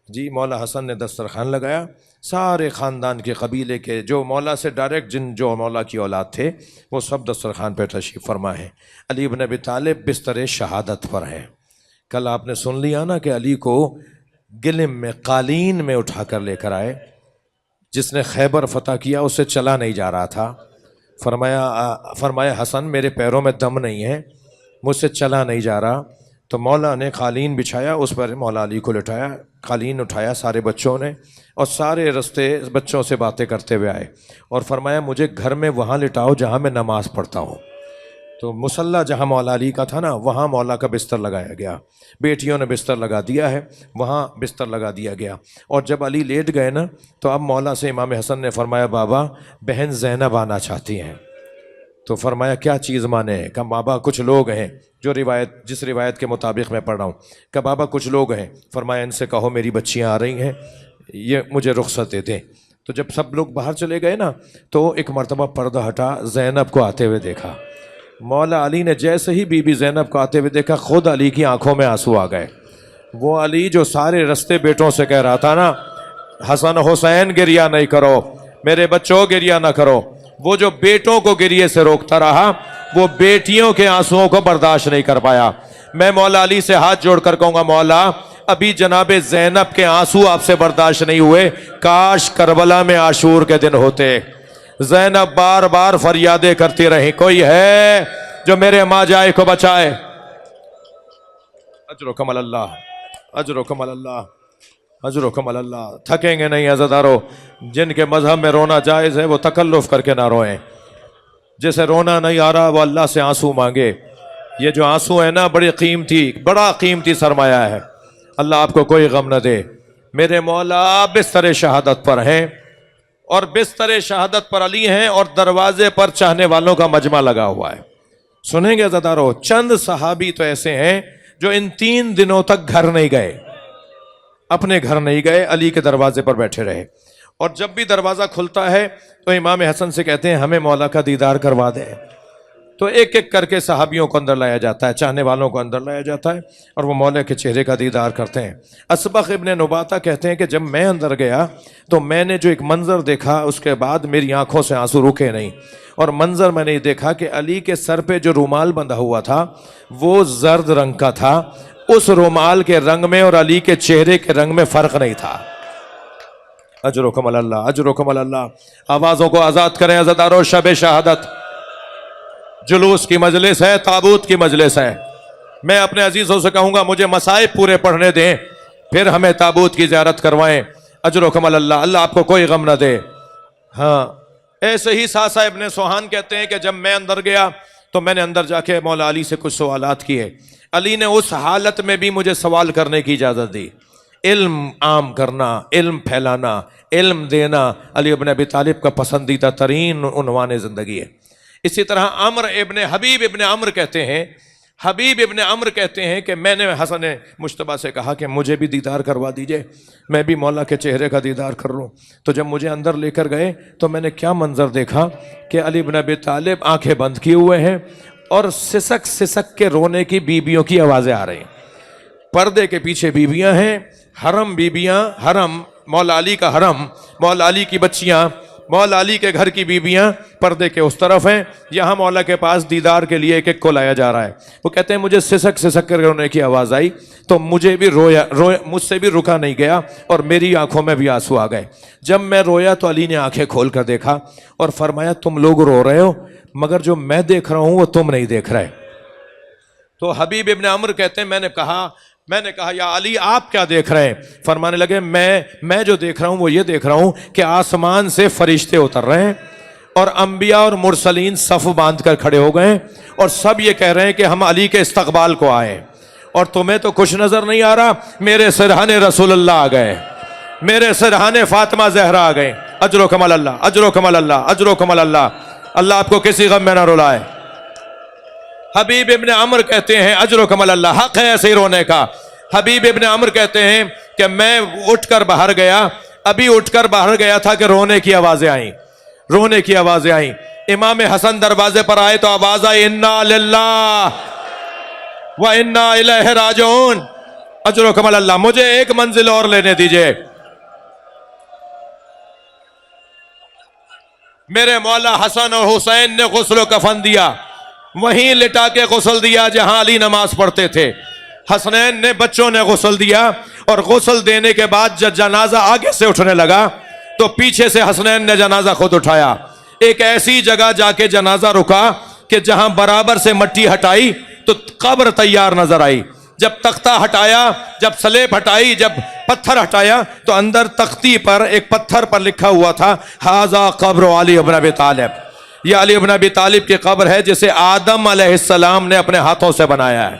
Speaker 1: جی مولا حسن نے دسترخوان لگایا، سارے خاندان کے قبیلے کے جو مولا سے ڈائریکٹ جو مولا کی اولاد تھے وہ سب دسترخوان پہ تشریف فرما ہیں. علی بن ابی طالب بستر شہادت پر ہیں. کل آپ نے سن لیا نا کہ علی کو گلم میں، قالین میں اٹھا کر لے کر آئے. جس نے خیبر فتح کیا اسے چلا نہیں جا رہا تھا. فرمایا حسن میرے پیروں میں دم نہیں ہے، مجھ سے چلا نہیں جا رہا. تو مولا نے قالین بچھایا، اس پر مولا علی کو لٹایا، قالین اٹھایا سارے بچوں نے، اور سارے رستے بچوں سے باتیں کرتے ہوئے آئے اور فرمایا مجھے گھر میں وہاں لٹاؤ جہاں میں نماز پڑھتا ہوں۔ تو مصلی جہاں مولا علی کا تھا نا، وہاں مولا کا بستر لگایا گیا، بیٹیوں نے بستر لگا دیا ہے، وہاں بستر لگا دیا گیا۔ اور جب علی لیٹ گئے نا تو اب مولا سے امام حسن نے فرمایا بابا بہن زینب آنا چاہتی ہیں۔ تو فرمایا کیا چیز مانے؟ کہ بابا کچھ لوگ ہیں، جو جس روایت کے مطابق میں پڑھ رہا ہوں، کہ بابا کچھ لوگ ہیں، فرمایا ان سے کہو میری بچیاں آ رہی ہیں، یہ مجھے رخصت دے دیں۔ تو جب سب لوگ باہر چلے گئے نا تو ایک مرتبہ پردہ ہٹا، زینب کو آتے ہوئے دیکھا۔ مولا علی نے جیسے ہی بی بی زینب کو آتے ہوئے دیکھا، خود علی کی آنکھوں میں آنسو آ گئے۔ وہ علی جو سارے رستے بیٹوں سے کہہ رہا تھا نا، حسن حسین گریہ نہیں کرو، میرے بچوں گریہ نہ کرو، وہ جو بیٹوں کو گریے سے روکتا رہا، وہ بیٹیوں کے آنسوؤں کو برداشت نہیں کر پایا۔ میں مولا علی سے ہاتھ جوڑ کر کہوں گا مولا ابھی جناب زینب کے آنسو آپ سے برداشت نہیں ہوئے، کاش کربلا میں عاشور کے دن ہوتے۔ زینب بار بار فریادیں کرتی رہی، کوئی ہے جو میرے ماں جائے کو بچائے؟ اجرکم اللہ، اجرکم اللہ، اجرکم اللہ۔ تھکیں گے نہیں عزادارو، جن کے مذہب میں رونا جائز ہے وہ تکلف کر کے نہ روئیں۔ جسے رونا نہیں آ رہا وہ اللہ سے آنسو مانگے۔ یہ جو آنسو ہے نا بڑا قیمتی سرمایہ ہے، اللہ آپ کو کوئی غم نہ دے۔ میرے مولا بستر شہادت پر ہیں، اور بستر شہادت پر علی ہیں، اور دروازے پر چاہنے والوں کا مجمع لگا ہوا ہے۔ سنیں گے عزادارو، چند صحابی تو ایسے ہیں جو ان 3 دنوں تک گھر نہیں گئے، اپنے گھر نہیں گئے، علی کے دروازے پر بیٹھے رہے۔ اور جب بھی دروازہ کھلتا ہے تو امام حسن سے کہتے ہیں ہمیں مولا کا دیدار کروا دیں۔ تو ایک ایک کر کے صحابیوں کو اندر لایا جاتا ہے، چاہنے والوں کو اندر لایا جاتا ہے، اور وہ مولا کے چہرے کا دیدار کرتے ہیں۔ اسبغ ابن نباتہ کہتے ہیں کہ جب میں اندر گیا تو میں نے جو ایک منظر دیکھا، اس کے بعد میری آنکھوں سے آنسو رکے نہیں۔ اور منظر میں نے دیکھا کہ علی کے سر پہ جو رومال بندھا ہوا تھا وہ زرد رنگ کا تھا، اس رومال کے رنگ میں اور علی کے چہرے کے رنگ میں فرق نہیں تھا۔ اجرکم اللہ، اجرکم اللہ۔ آوازوں کو آزاد کریں عزادارو، شب شہادت جلوس کی مجلس ہے، تابوت کی مجلس ہے۔ میں اپنے عزیزوں سے کہوں گا مجھے مصائب پورے پڑھنے دیں، پھر ہمیں تابوت کی زیارت کروائیں۔ اجرکم اللہ، اللہ آپ کو کوئی غم نہ دے۔ ہاں ایسے ہی ساسا ابن سوہان کہتے ہیں کہ جب میں اندر گیا تو میں نے اندر جا کے مولا علی سے کچھ سوالات کیے۔ علی نے اس حالت میں بھی مجھے سوال کرنے کی اجازت دی۔ علم عام کرنا، علم پھیلانا، علم دینا علی ابن ابی طالب کا پسندیدہ ترین عنوان زندگی ہے۔ اسی طرح حبیب ابن عمرو کہتے ہیں کہ میں نے حسن مجتبیٰ سے کہا کہ مجھے بھی دیدار کروا دیجئے، میں بھی مولا کے چہرے کا دیدار کر لوں۔ تو جب مجھے اندر لے کر گئے تو میں نے کیا منظر دیکھا کہ علی ابن ابی طالب آنکھیں بند کیے ہوئے ہیں، اور سسک سسک کے رونے کی بیویوں کی آوازیں آ رہی ہیں۔ پردے کے پیچھے بیویاں ہیں، حرم بیویاں، حرم مولا علی کا حرم، مولا علی کی بچیاں، مولا علی کے گھر کی بیویاں پردے کے اس طرف ہیں، یہاں مولا کے پاس دیدار کے لیے ایک ایک کو لایا جا رہا ہے۔ وہ کہتے ہیں مجھے سسک سسک کر رونے کی آواز آئی تو مجھے بھی رویا، مجھ سے بھی رکا نہیں گیا، اور میری آنکھوں میں بھی آنسو آ گئے۔ جب میں رویا تو علی نے آنکھیں کھول کر دیکھا اور فرمایا تم لوگ رو رہے ہو مگر جو میں دیکھ رہا ہوں وہ تم نہیں دیکھ رہے۔ تو حبیب ابن عمرو کہتے ہیں میں نے کہا یا علی آپ کیا دیکھ رہے ہیں؟ فرمانے لگے میں جو دیکھ رہا ہوں وہ یہ دیکھ رہا ہوں کہ آسمان سے فرشتے اتر رہے ہیں، اور انبیاء اور مرسلین صف باندھ کر کھڑے ہو گئے، اور سب یہ کہہ رہے ہیں کہ ہم علی کے استقبال کو آئے، اور تمہیں تو کچھ نظر نہیں آ رہا، میرے سرہانے رسول اللہ آ گئے، میرے سرہانے فاطمہ زہرا آ گئے۔ اجرکم اللہ، اجرکم اللہ، اجرکم اللہ، اللہ آپ کو کسی غم میں نہ رلائے۔ حبیب ابن عمرو کہتے ہیں اجرکم اللہ، حق ہے ایسے ہی رونے کا۔ حبیب ابن عمرو کہتے ہیں کہ میں اٹھ کر باہر گیا تھا کہ رونے کی آوازیں آئیں۔ امام حسن دروازے پر آئے تو آواز آئی انا للہ و انا الیہ راجعون۔ اجرکم اللہ، مجھے ایک منزل اور لینے دیجئے۔ میرے مولا حسن اور حسین نے غسل و کفن دیا، وہیں لٹا کے غسل دیا جہاں علی نماز پڑھتے تھے۔ حسنین نے بچوں نے غسل دیا، اور غسل دینے کے بعد جب جنازہ آگے سے اٹھنے لگا تو پیچھے سے حسنین نے جنازہ خود اٹھایا۔ ایک ایسی جگہ جا کے جنازہ رکا کہ جہاں برابر سے مٹی ہٹائی تو قبر تیار نظر آئی۔ جب تختہ ہٹایا، جب سلیب ہٹائی، جب پتھر ہٹایا تو اندر تختی پر ایک پتھر پر لکھا ہوا تھا ھذا قبر علی بن ابی طالب، یہ علی بن ابی طالب کی قبر ہے جسے آدم علیہ السلام نے اپنے ہاتھوں سے بنایا ہے۔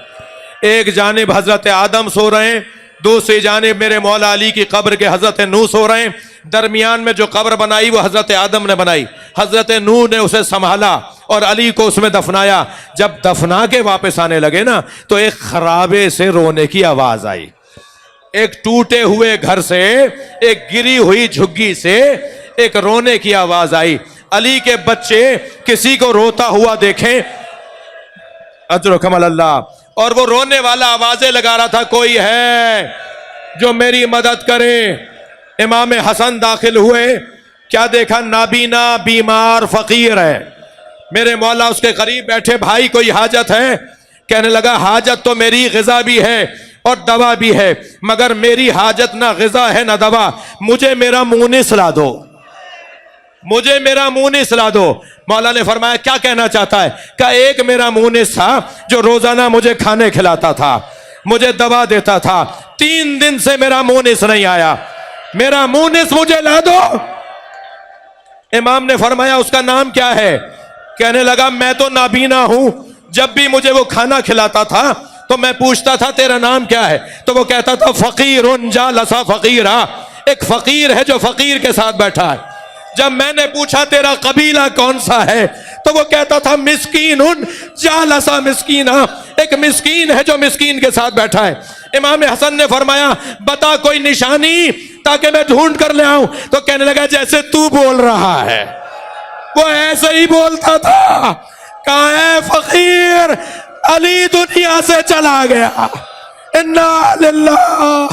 Speaker 1: ایک جانب حضرت آدم سو رہے ہیں، دوسری جانب میرے مولا علی کی قبر کے حضرت نوح سو رہے ہیں، درمیان میں جو قبر بنائی وہ حضرت آدم نے بنائی، حضرت نوح نے اسے سنبھالا اور علی کو اس میں دفنایا۔ جب دفنا کے واپس آنے لگے نا تو ایک خرابے سے رونے کی آواز آئی، ایک ٹوٹے ہوئے گھر سے، ایک گری ہوئی جھگی سے ایک رونے کی آواز آئی۔ علی کے بچے کسی کو روتا ہوا دیکھیں، اجرکم اللہ، اور وہ رونے والا آوازیں لگا رہا تھا، کوئی ہے جو میری مدد کرے۔ امام حسن داخل ہوئے، کیا دیکھا؟ نابینا، بیمار، فقیر ہے۔ میرے مولا اس کے قریب بیٹھے، بھائی کوئی حاجت ہے؟ کہنے لگا حاجت تو میری غذا بھی ہے اور دوا بھی ہے، مگر میری حاجت نہ غذا ہے نہ دوا، مجھے میرا مونس لا دو، مجھے میرا مونس لا دو۔ مولا نے فرمایا کیا کہنا چاہتا ہے؟ کہ ایک میرا مونس تھا جو روزانہ مجھے کھانے کھلاتا تھا، مجھے دوا دیتا تھا، 3 دن سے میرا مونس نہیں آیا، میرا مونس مجھے لا دو۔ امام نے فرمایا اس کا نام کیا ہے؟ کہنے لگا میں تو نابینا ہوں، جب بھی مجھے وہ کھانا کھلاتا تھا تو میں پوچھتا تھا تیرا نام کیا ہے، تو وہ کہتا تھا فقیر جالس فقیرا، ایک فقیر ہے جو فقیر کے ساتھ بیٹھا ہے۔ جب میں نے پوچھا تیرا قبیلہ کون سا ہے تو وہ کہتا تھا مسکین جالس مسکینا، ایک مسکین ہے جو مسکین کے ساتھ بیٹھا ہے۔ امام حسن نے فرمایا بتا کوئی نشانی تاکہ میں ڈھونڈ کر لے آؤں، تو کہنے لگا جیسے تو بول رہا ہے وہ ایسے ہی بولتا تھا۔ کہاں ہے فقیر؟ علی دنیا سے چلا گیا، انا للہ